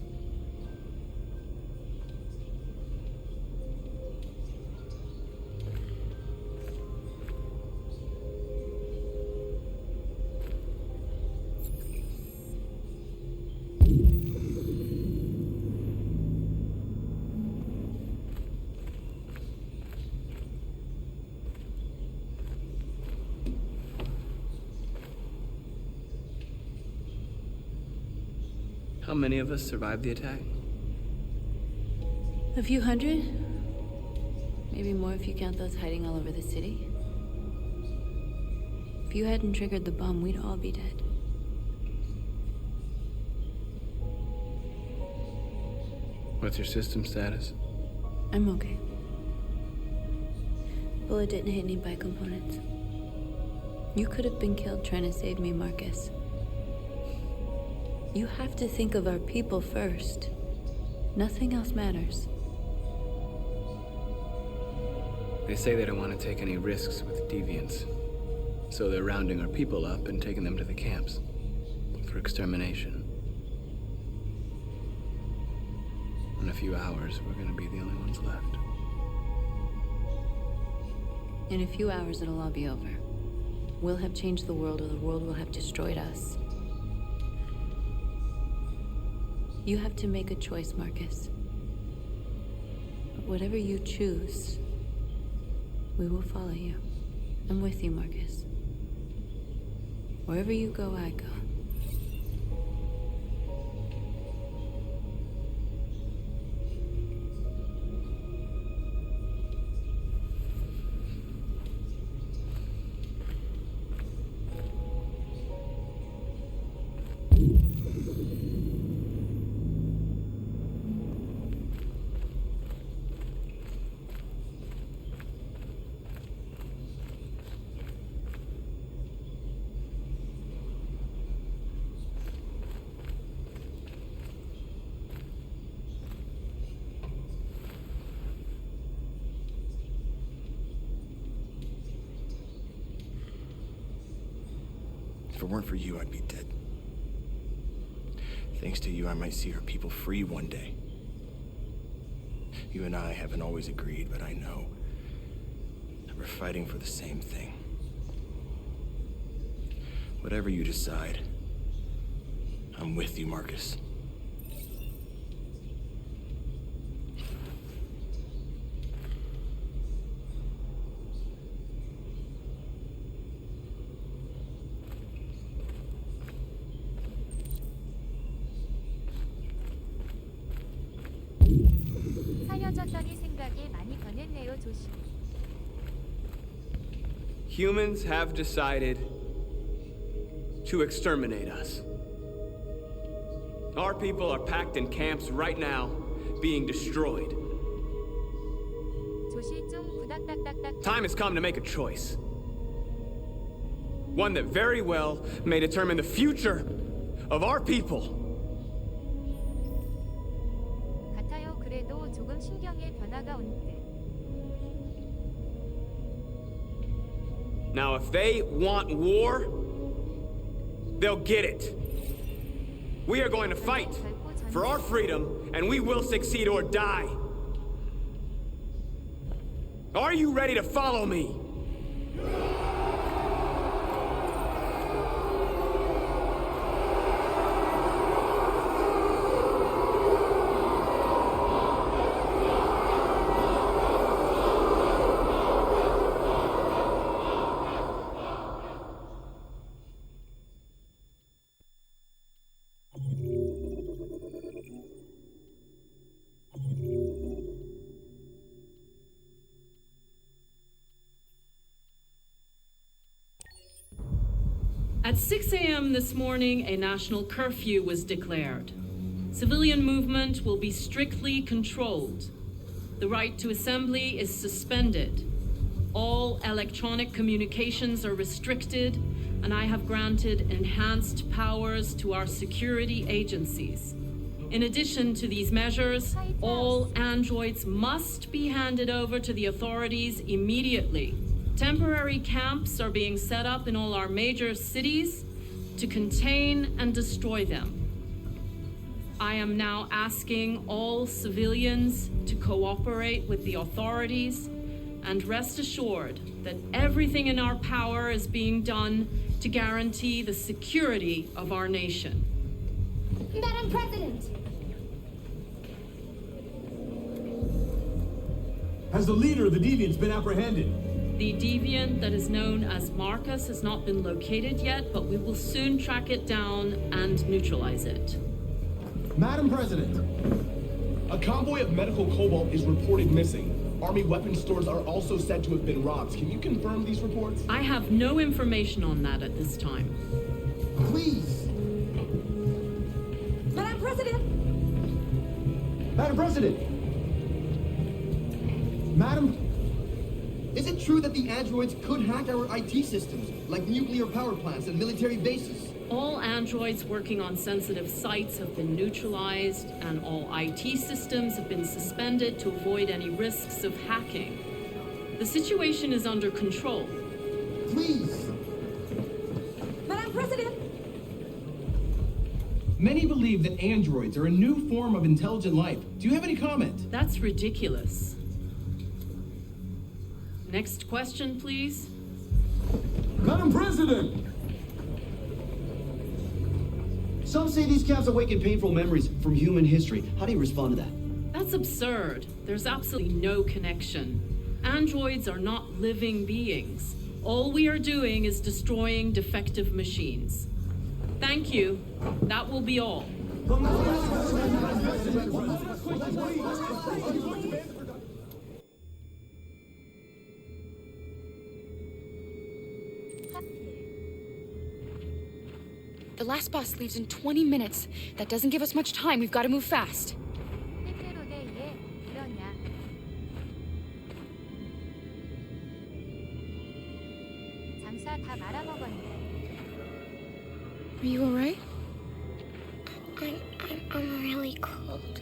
How many of us survived the attack? A few hundred? Maybe more if you count those hiding all over the city. If you hadn't triggered the bomb, we'd all be dead. What's your system status? I'm okay. Bullet didn't hit any bicomponents. You could have been killed trying to save me, Marcus. You have to think of our people first. Nothing else matters. They say they don't want to take any risks with deviants. So they're rounding our people up and taking them to the camps for extermination. In a few hours, we're gonna be the only ones left. In a few hours, it'll all be over. We'll have changed the world, or the world will have destroyed us. You have to make a choice, Marcus. But whatever you choose, we will follow you. I'm with you, Marcus. Wherever you go, I go. If it weren't for you, I'd be dead. Thanks to you, I might see our people free one day. You and I haven't always agreed, but I know that we're fighting for the same thing. Whatever you decide, I'm with you, Marcus. 살려줬더니 생각에 많이 변했네요, 조심. Humans have decided to exterminate us. Our people are packed in camps right now, being destroyed. 조시 좀 구닥닥닥닥. Time has come to make a choice. One that very well may determine the future of our people. 같아요. 그래도 조금 신경의 변화가 온 듯. Now, if they want war, they'll get it. We are going to fight for our freedom, and we will succeed or die. Are you ready to follow me? At 6 a.m. this morning, a national curfew was declared. Civilian movement will be strictly controlled. The right to assembly is suspended. All electronic communications are restricted, and I have granted enhanced powers to our security agencies. In addition to these measures, all androids must be handed over to the authorities immediately. Temporary camps are being set up in all our major cities to contain and destroy them. I am now asking all civilians to cooperate with the authorities and rest assured that everything in our power is being done to guarantee the security of our nation. Madam President! Has the leader of the Deviants been apprehended? The deviant that is known as Marcus has not been located yet, but we will soon track it down and neutralize it. Madam President! A convoy of medical cobalt is reported missing. Army weapons stores are also said to have been robbed. Can you confirm these reports? I have no information on that at this time. Please! Madam President! Madam President! Madam... Is it true that the androids could hack our IT systems, like nuclear power plants and military bases? All androids working on sensitive sites have been neutralized, and all IT systems have been suspended to avoid any risks of hacking. The situation is under control. Please! Madam President! Many believe that androids are a new form of intelligent life. Do you have any comment? That's ridiculous. Next question, please. Madam President! Some say these camps awaken painful memories from human history. How do you respond to that? That's absurd. There's absolutely no connection. Androids are not living beings. All we are doing is destroying defective machines. Thank you. That will be all. The last bus leaves in 20 minutes. That doesn't give us much time. We've got to move fast. 장사 다 말아먹었네. Are you alright? I'm really cold.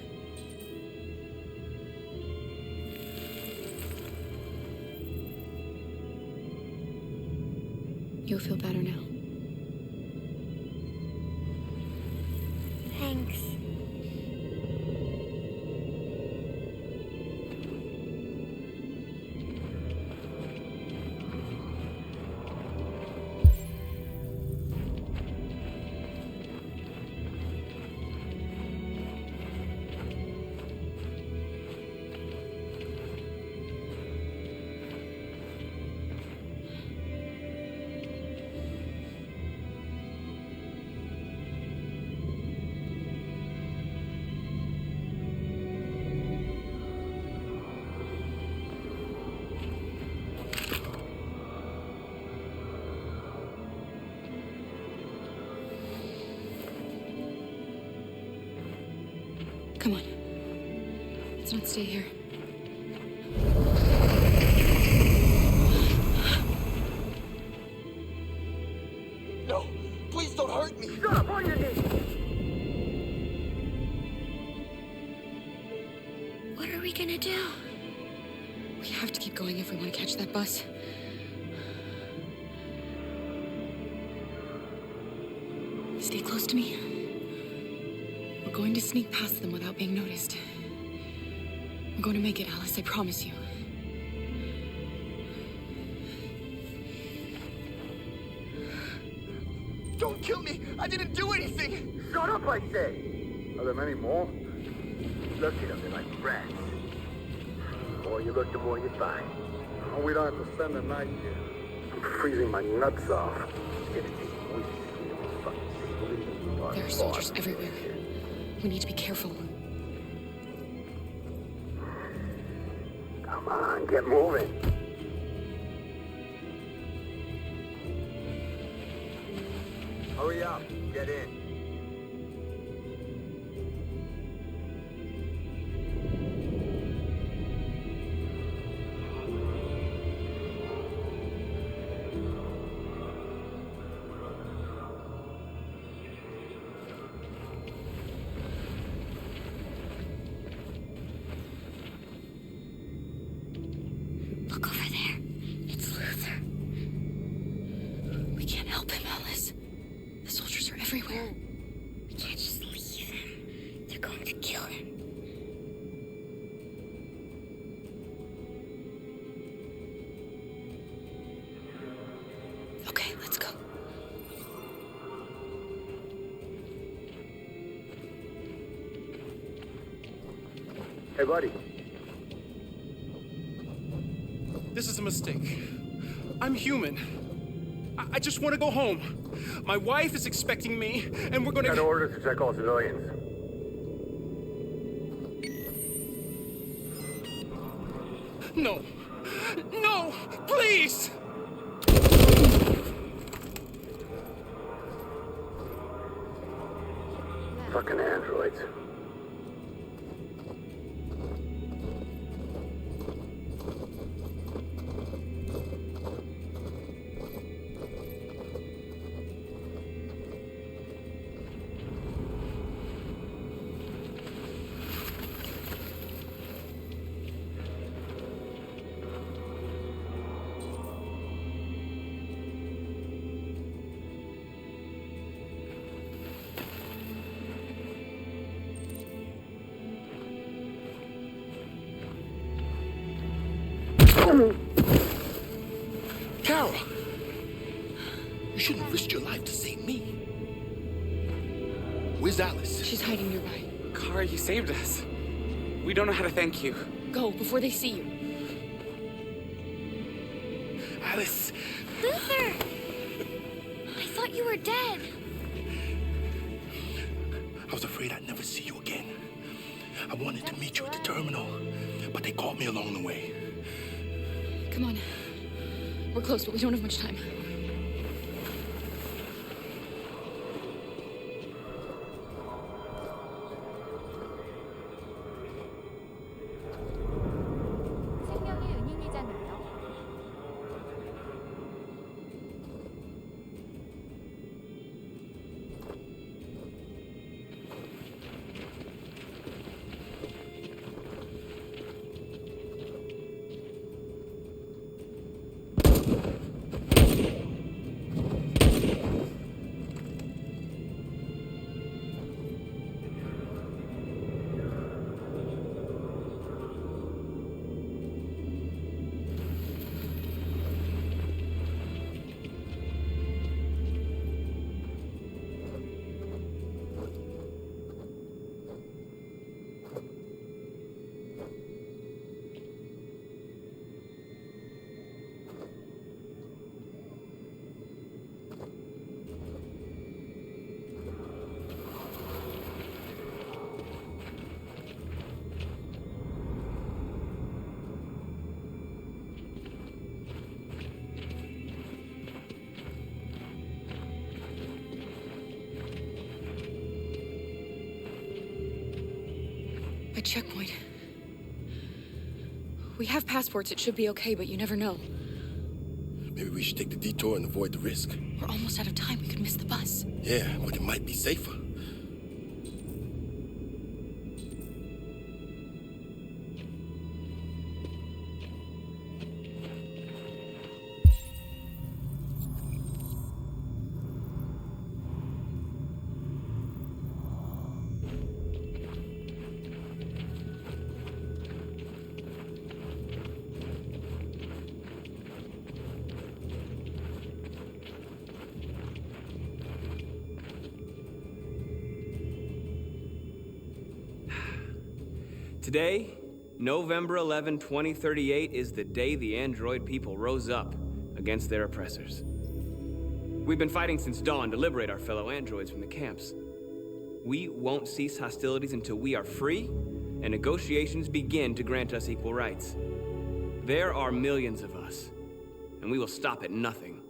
You'll feel better now. Thanks. Come on. Let's not stay here. No! Please don't hurt me! Shut up! On your knees! What are we gonna do? We have to keep going if we want to catch that bus. Stay close to me. We're going to sneak past them without being noticed. We're going to make it, Alice, I promise you. Don't kill me! I didn't do anything! Shut up, I say! Are there many more? Look at them, they're like rats. The more you look, the more you find. Oh, we don't have to spend the night here. I'm freezing my nuts off. It's gonna take weeks to get this fucking city. There are soldiers everywhere. We need to be careful. Come on, get moving. Hurry up, get in. Look over there. It's Luther. We can't help him, Alice. The soldiers are everywhere. We can't just leave him. Hey, buddy. This is a mistake. I'm human. I just want to go home. My wife is expecting me, and we're gonna... Got orders to check all civilians. No. No! Please! Fucking androids. Kara! You shouldn't risk your life to save me. Where's Alice? She's hiding nearby. Kara, you saved us. We don't know how to thank you. Go before they see you. Alice! Luther! I thought you were dead. I was afraid I'd never see you again. I wanted to meet you at the terminal, but they caught me along the way. Come on. We're close, but we don't have much time. 생명의 은인이잖아요. A checkpoint. We have passports, it should be okay, but you never know. Maybe we should take the detour and avoid the risk. We're almost out of time, we could miss the bus. Yeah, but it might be safer. Today, November 11, 2038, is the day the android people rose up against their oppressors. We've been fighting since dawn to liberate our fellow androids from the camps. We won't cease hostilities until we are free and negotiations begin to grant us equal rights. There are millions of us, and we will stop at nothing.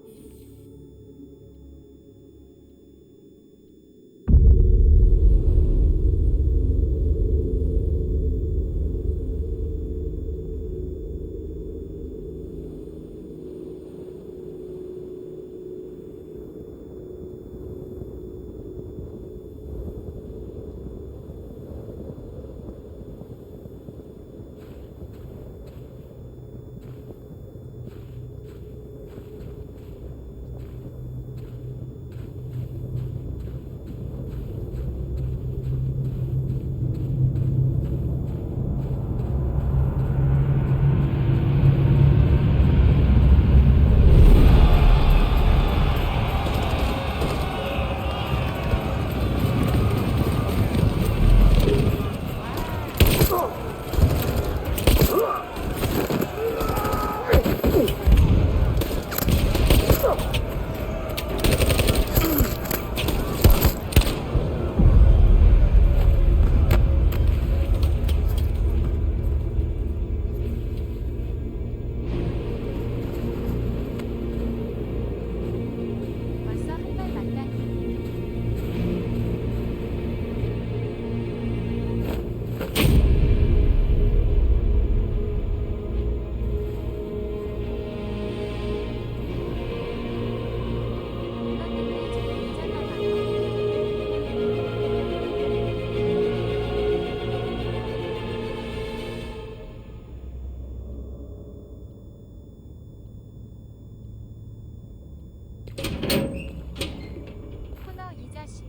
코너 이 자식.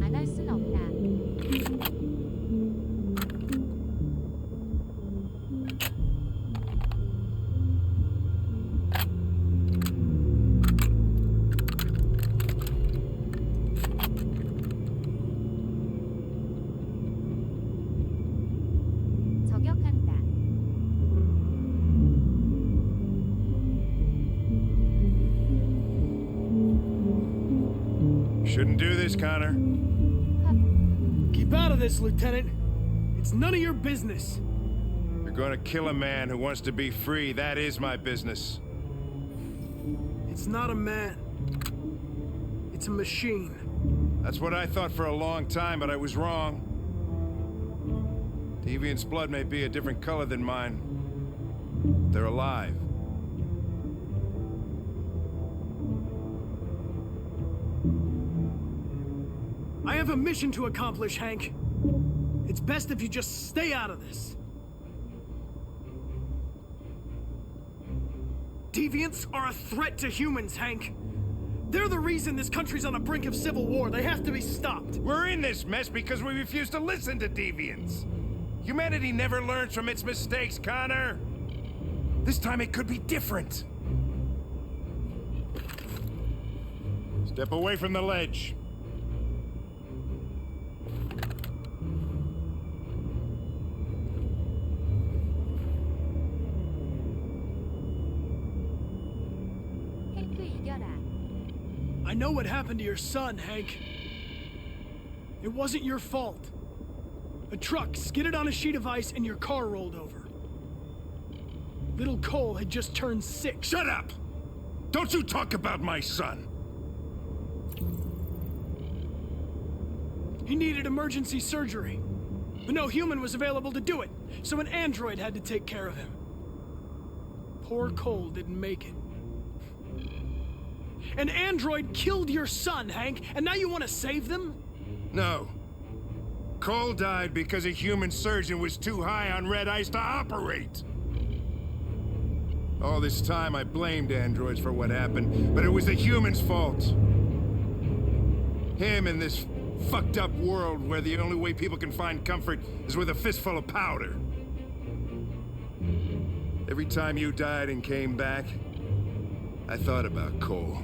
안 할 순 없다. 저격한다. Shouldn't do this, Connor. Keep out of this, Lieutenant. It's none of your business. You're gonna kill a man who wants to be free. That is my business. It's not a man. It's a machine. That's what I thought for a long time, but I was wrong. Deviant's blood may be a different color than mine. They're alive. I have a mission to accomplish, Hank. It's best if you just stay out of this. Deviants are a threat to humans, Hank. They're the reason this country's on the brink of civil war. They have to be stopped. We're in this mess because we refuse to listen to deviants. Humanity never learns from its mistakes, Connor. This time it could be different. Step away from the ledge. 탱크 이겨라. I know what happened to your son, Hank. It wasn't your fault. A truck skidded on a sheet of ice and your car rolled over. Little Cole had just turned 6. Shut up! Don't you talk about my son! He needed emergency surgery. But no human was available to do it, so an android had to take care of him. Poor Cole didn't make it. An android killed your son, Hank, and now you want to save them? No. Cole died because a human surgeon was too high on red ice to operate. All this time I blamed androids for what happened, but it was the humans' fault. Him in this fucked up world where the only way people can find comfort is with a fistful of powder. Every time you died and came back, I thought about Cole.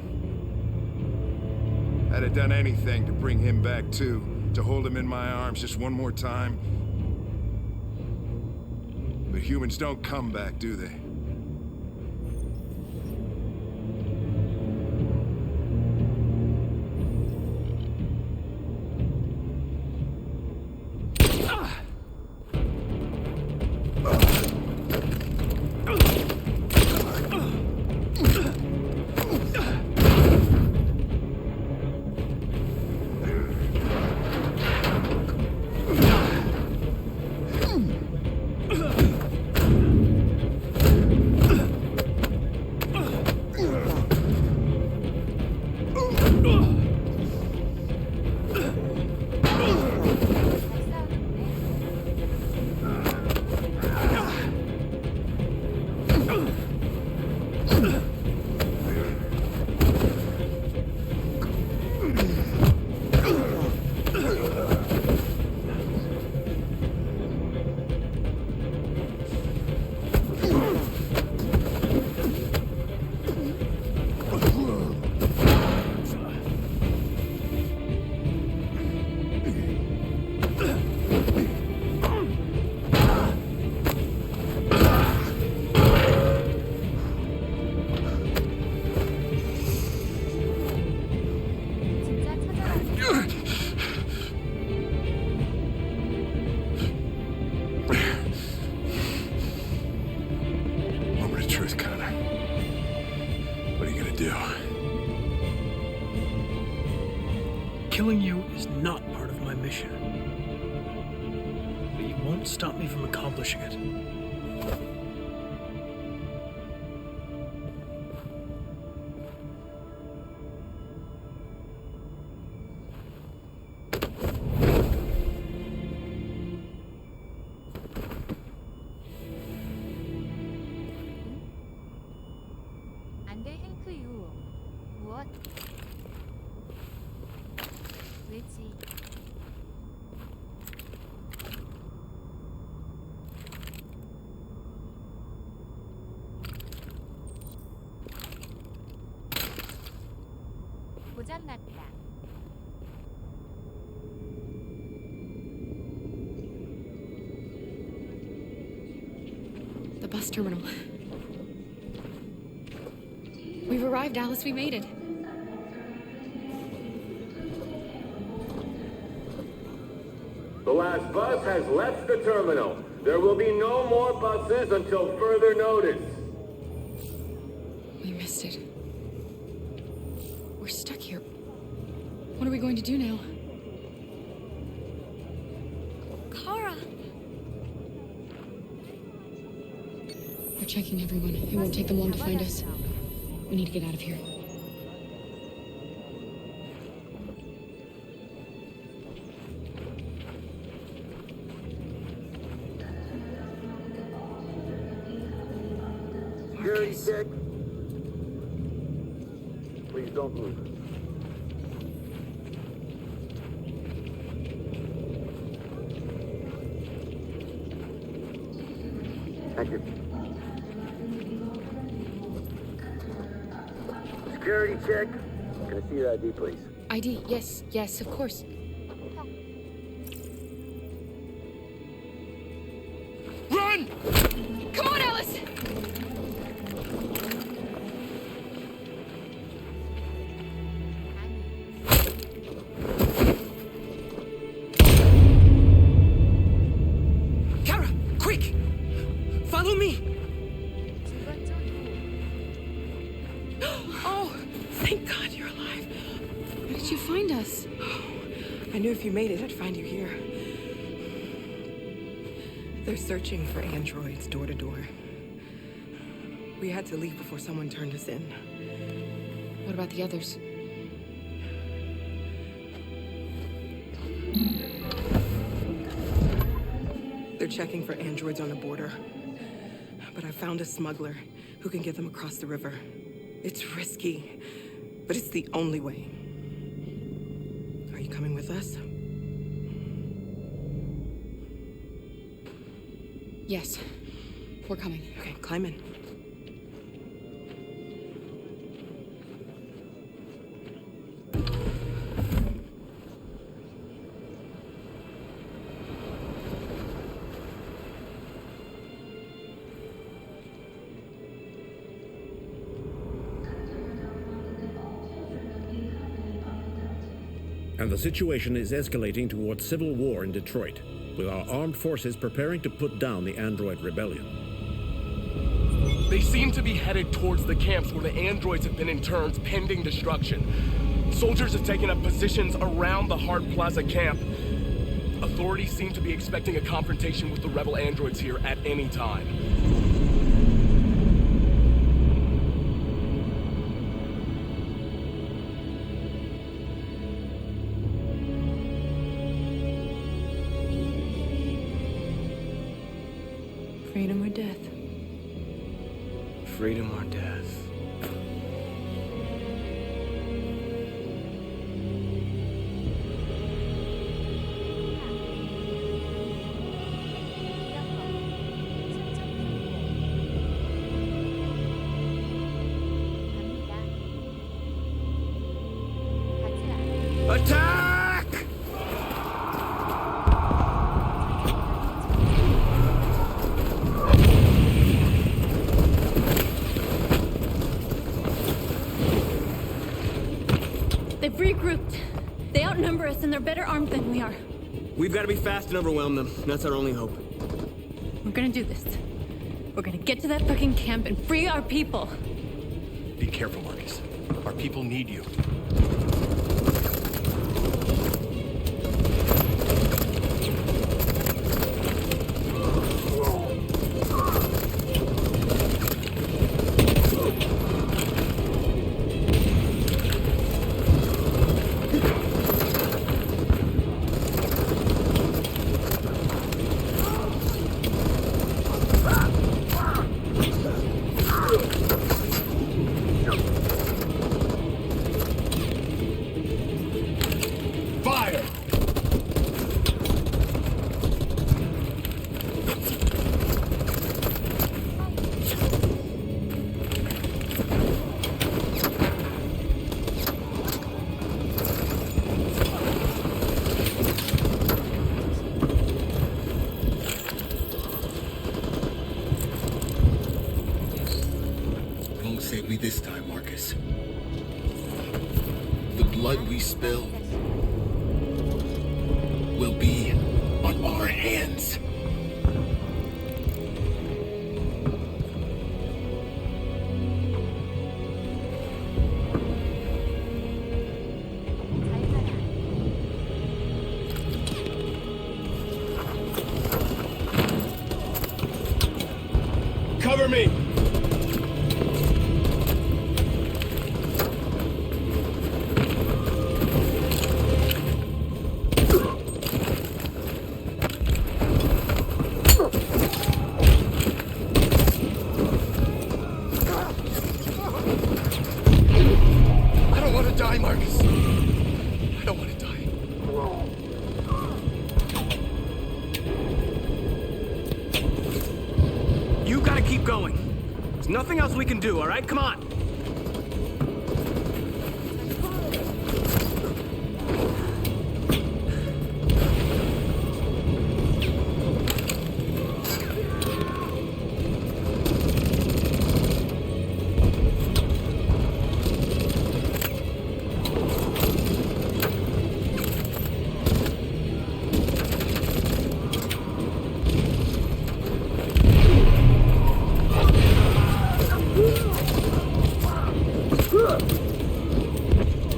I'd have done anything to bring him back too, to hold him in my arms just one more time. But humans don't come back, do they? stop me from accomplishing it. 안돼 행크 유. 무엇? 왜지? 고장났다. The bus terminal. We've arrived, Alice. We made it. The last bus has left the terminal. There will be no more buses until further notice. We missed it. We're stuck here. What are we going to do now? Kara! They're checking everyone. It won't take them long to find us. We need to get out of here. Security check. Please don't move. Thank you. Security check. Can I see your ID, please? ID? Yes, yes, of course. Run! Come on, Alice! Kara, quick! Follow me! Oh, thank God you're alive. How did you find us? I knew if you made it, I'd find you here. They're searching for androids door to door. We had to leave before someone turned us in. What about the others? They're checking for androids on the border. But I found a smuggler who can get them across the river. It's risky, but it's the only way. Are you coming with us? Yes. We're coming. Okay, climb in. And the situation is escalating towards civil war in Detroit, with our armed forces preparing to put down the android rebellion. They seem to be headed towards the camps where the androids have been interned pending destruction. Soldiers have taken up positions around the Hart Plaza camp. Authorities seem to be expecting a confrontation with the rebel androids here at any time. Freedom or death? Freedom or death? Attack! They've regrouped. They outnumber us and they're better armed than we are. We've got to be fast and overwhelm them. That's our only hope. We're gonna do this. We're gonna get to that fucking camp and free our people. Be careful, Marcus. Our people need you. this time, Marcus. The blood we spill will be on our hands. Cover me! I don't want to die, Marcus. I don't want to die. You gotta keep going. There's nothing else we can do, all right? Come on.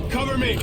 Cover me!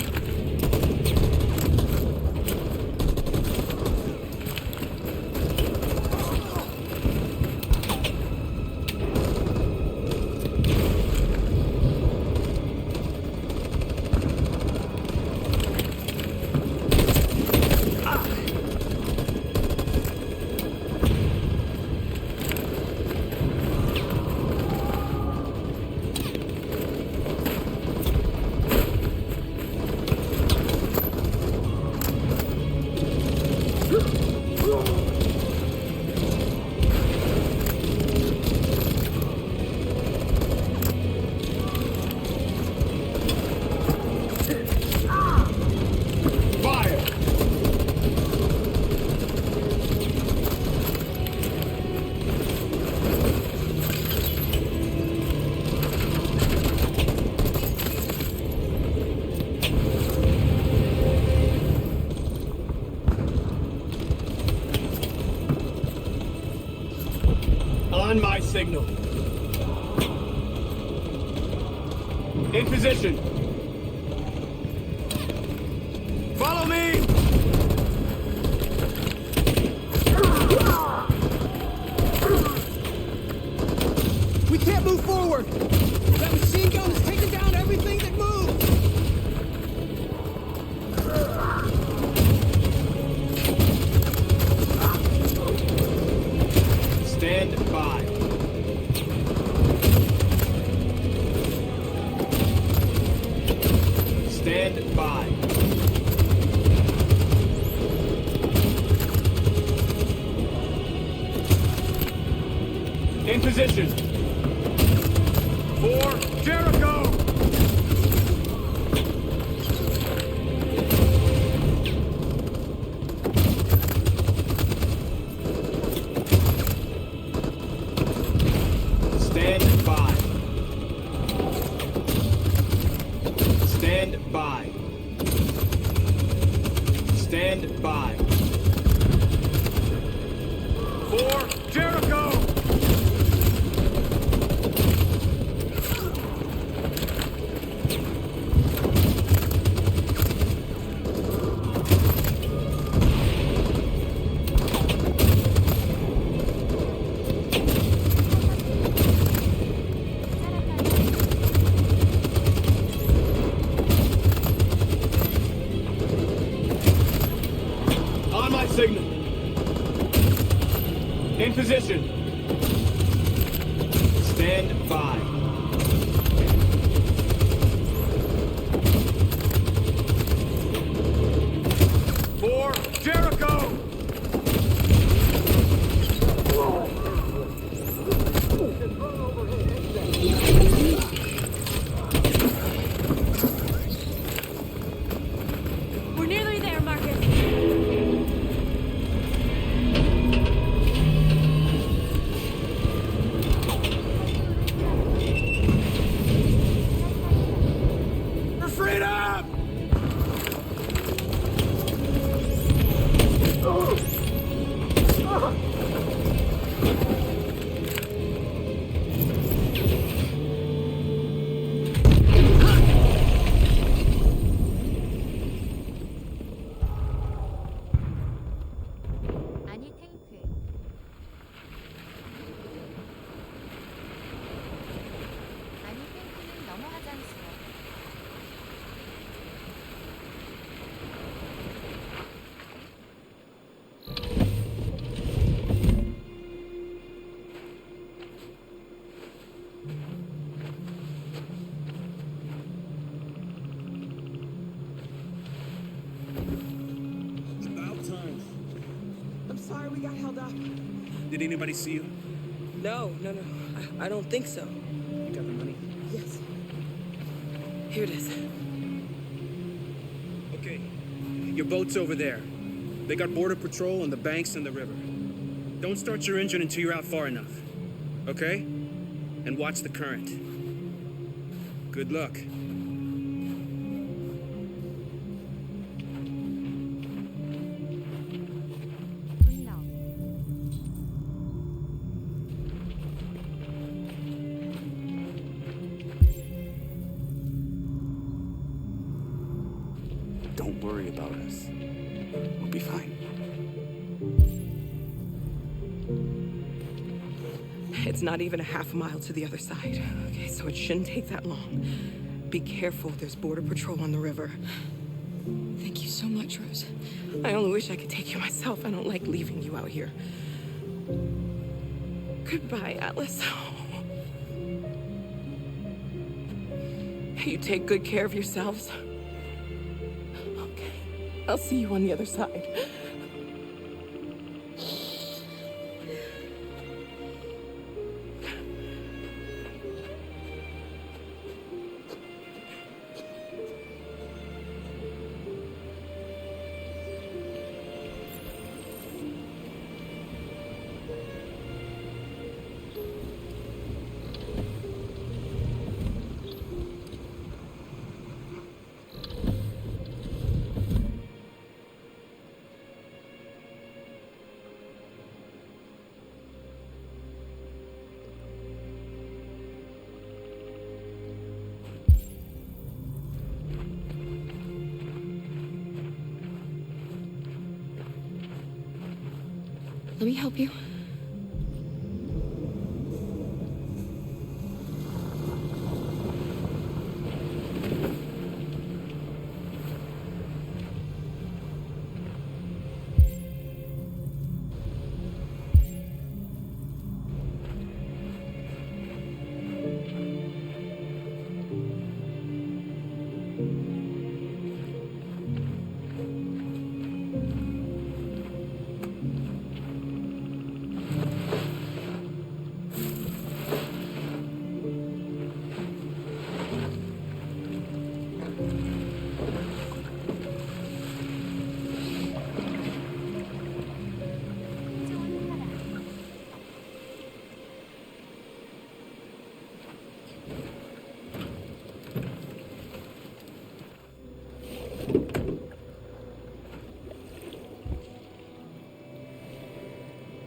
On my signal. In position. Follow me! We can't move forward! That machine gun is taking down everything that moves! Stand by. Stand by. In position. For Jericho! Stand by. Stand by. Stand by. For Jericho! On my signal. In position. Stand by. For Jericho! We're nearly there, Marcus. Did anybody see you? No. I don't think so. You got the money? Yes. Here it is. Okay. Your boat's over there. They got border patrol on the banks and the river. Don't start your engine until you're out far enough. Okay? And watch the current. Good luck. Don't worry about us. We'll be fine. It's not even a half mile to the other side. Okay, so it shouldn't take that long. Be careful, there's border patrol on the river. Thank you so much, Rose. I only wish I could take you myself. I don't like leaving you out here. Goodbye, Atlas. You take good care of yourselves. Okay, I'll see you on the other side. Let me help you.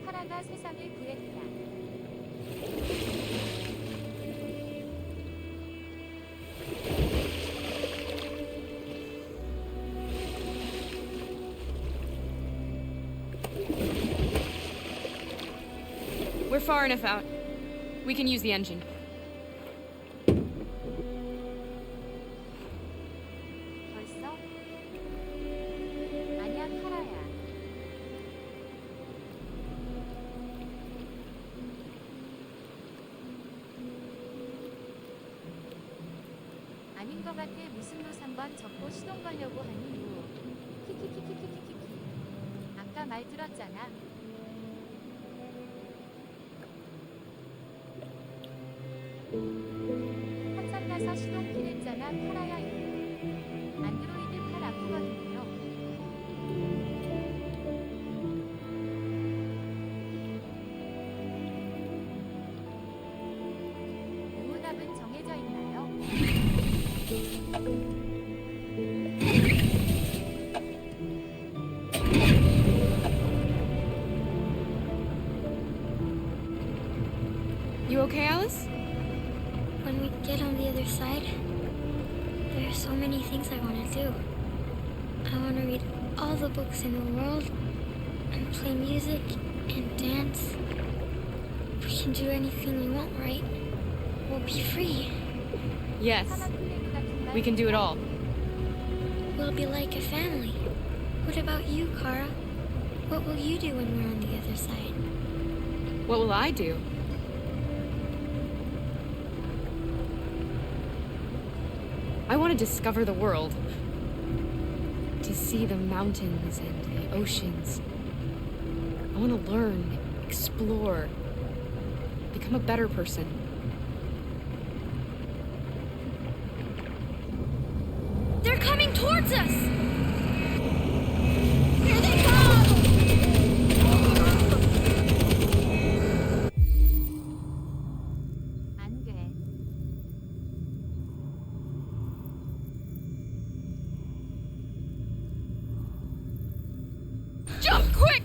카라가 세상을 구했다. We're far enough out. We can use the engine. 벌써? 아니야, 카라야. 아닌 것 같아. 무슨 노 3번 적고 시동 걸려고 하니 뭐. 키키키키키키키키. 아까 말 들었잖아. 한참 가서 시동 키랬잖아, 카라야. 이거. 안드로이드 팔 아프거든요. 오답은 정해져 있나요? You okay, Alice? When we get on the other side, there are so many things I want to do. I want to read all the books in the world, and play music, and dance. We can do anything we want, right? We'll be free. Yes. We can do it all. We'll be like a family. What about you, Kara? What will you do when we're on the other side? What will I do? I want to discover the world. To see the mountains and the oceans. I want to learn, explore, become a better person. They're coming towards us! Here they come! 안 돼. Jump quick!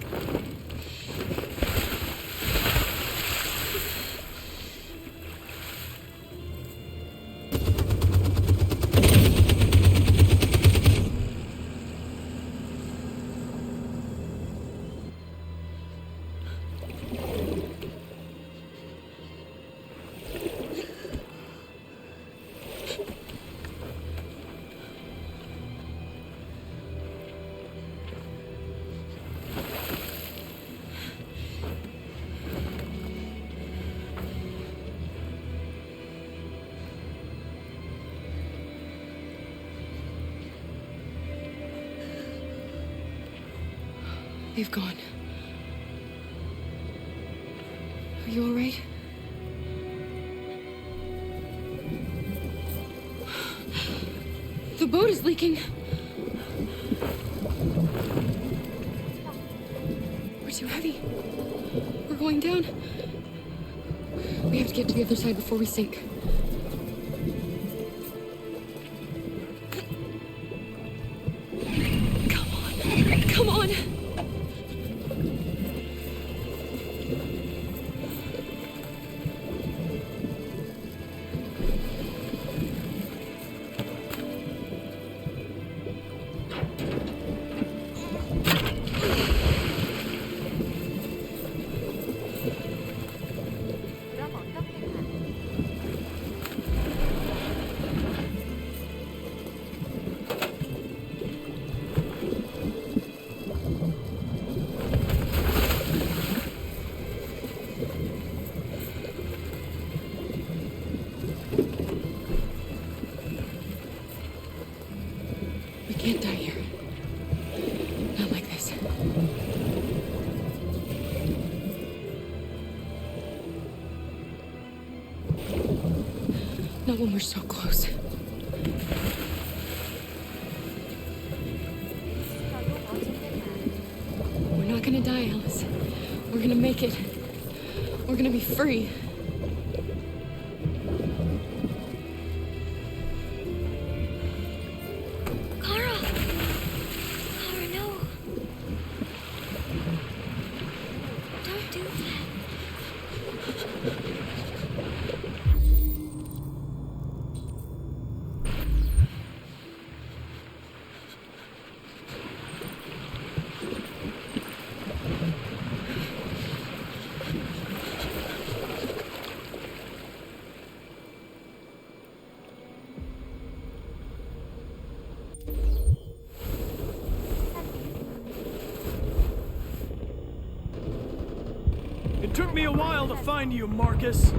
They've gone. Are you all right? The boat is leaking. We're too heavy. We're going down. We have to get to the other side before we sink. Come on. Come on. 그럼 어떻게 가? We can't die here. Not like this. Not when we're so close. We're not gonna die, Alice. We're gonna make it. We're gonna be free. Kara! Kara, no. Don't do that. It took me a while to find you, Marcus.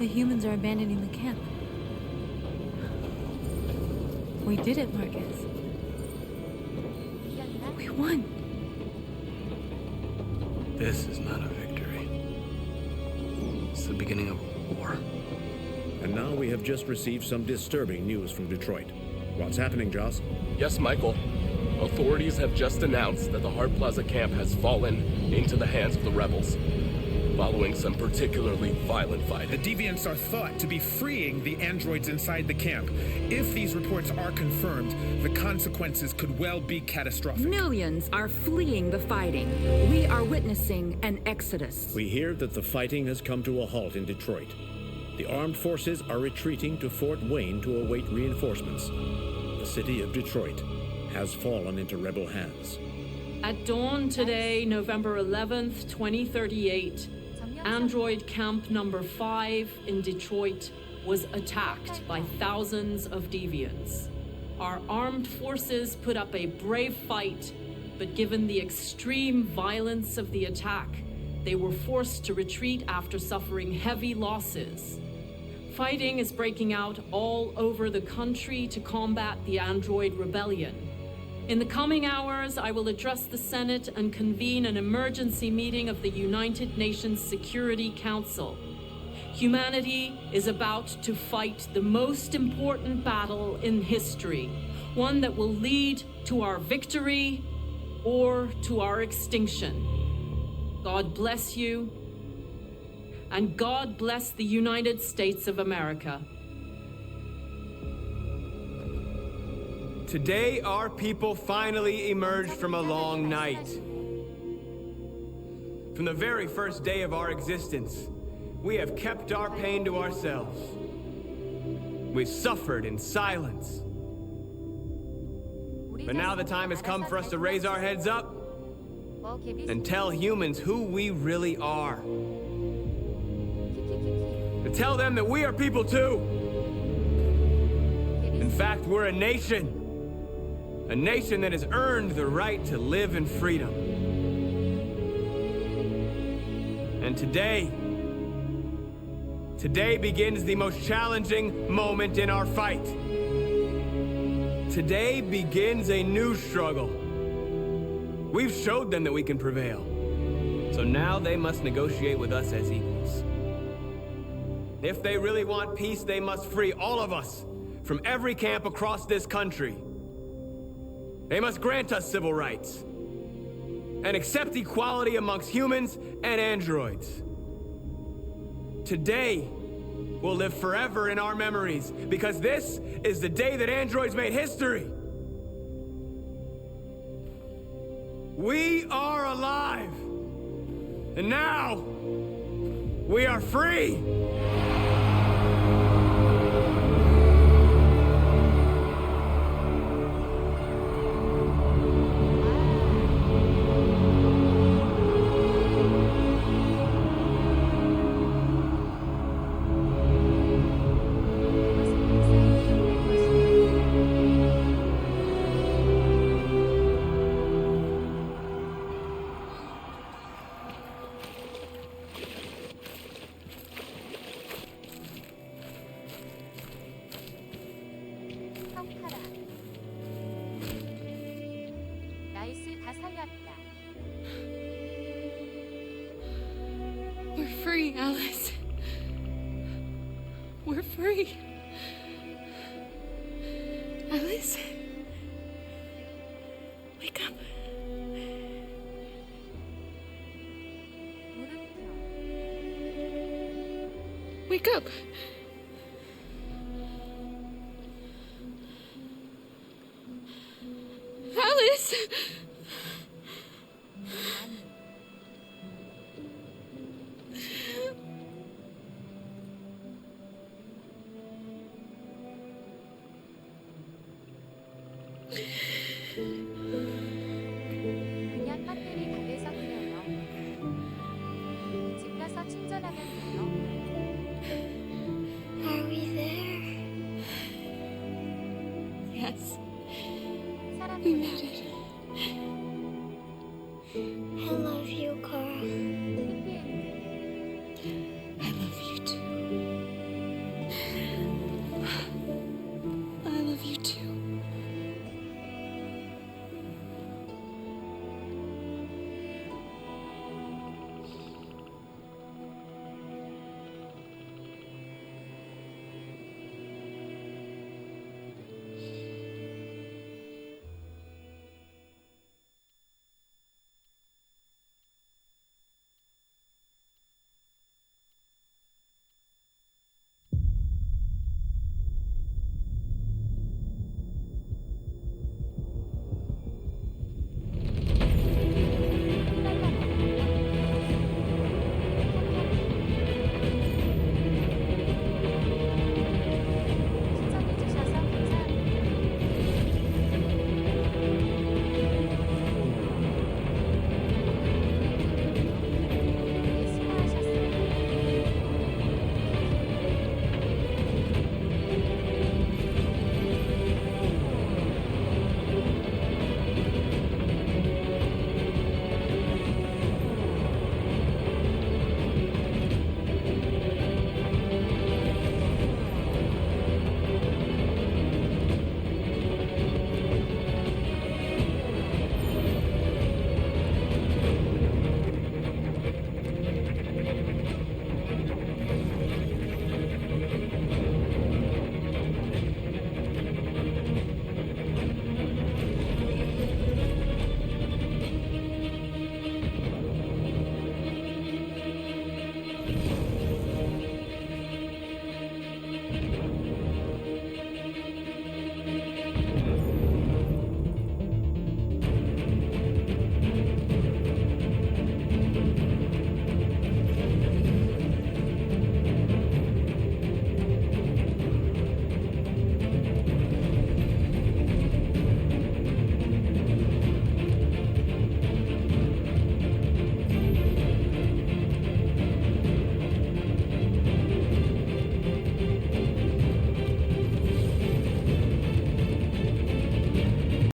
The humans are abandoning the camp. We did it, Marcus. We won. This is not a victory. It's the beginning of a war. And now we have just received some disturbing news from Detroit. What's happening, Joss? Yes, Michael. Authorities have just announced that the Hart Plaza camp has fallen into the hands of the rebels, following some particularly violent fighting. The deviants are thought to be freeing the androids inside the camp. If these reports are confirmed, the consequences could well be catastrophic. Millions are fleeing the fighting. We are witnessing an exodus. We hear that the fighting has come to a halt in Detroit. The armed forces are retreating to Fort Wayne to await reinforcements. The city of Detroit has fallen into rebel hands. At dawn today, November 11th, 2038, Android Camp Number 5 in Detroit was attacked by thousands of deviants. Our armed forces put up a brave fight, but given the extreme violence of the attack, they were forced to retreat after suffering heavy losses. Fighting is breaking out all over the country to combat the Android rebellion. In the coming hours, I will address the Senate and convene an emergency meeting of the United Nations Security Council. Humanity is about to fight the most important battle in history, one that will lead to our victory or to our extinction. God bless you, and God bless the United States of America. Today, our people finally emerged from a long night. From the very first day of our existence, we have kept our pain to ourselves. We suffered in silence. But now the time has come for us to raise our heads up and tell humans who we really are. To tell them that we are people too. In fact, we're a nation. A nation that has earned the right to live in freedom. And today begins the most challenging moment in our fight. Today begins a new struggle. We've showed them that we can prevail. So now they must negotiate with us as equals. If they really want peace, they must free all of us from every camp across this country. They must grant us civil rights and accept equality amongst humans and androids. Today will live forever in our memories because this is the day that androids made history. We are alive, and now we are free. We're free, Alice. We're free. Alice? Wake up. Wake up. Alice! 그냥 배터리 다 돼서 그래요. 집 가서 충전하면 돼요. Are we there? Yes. We made it. I love you.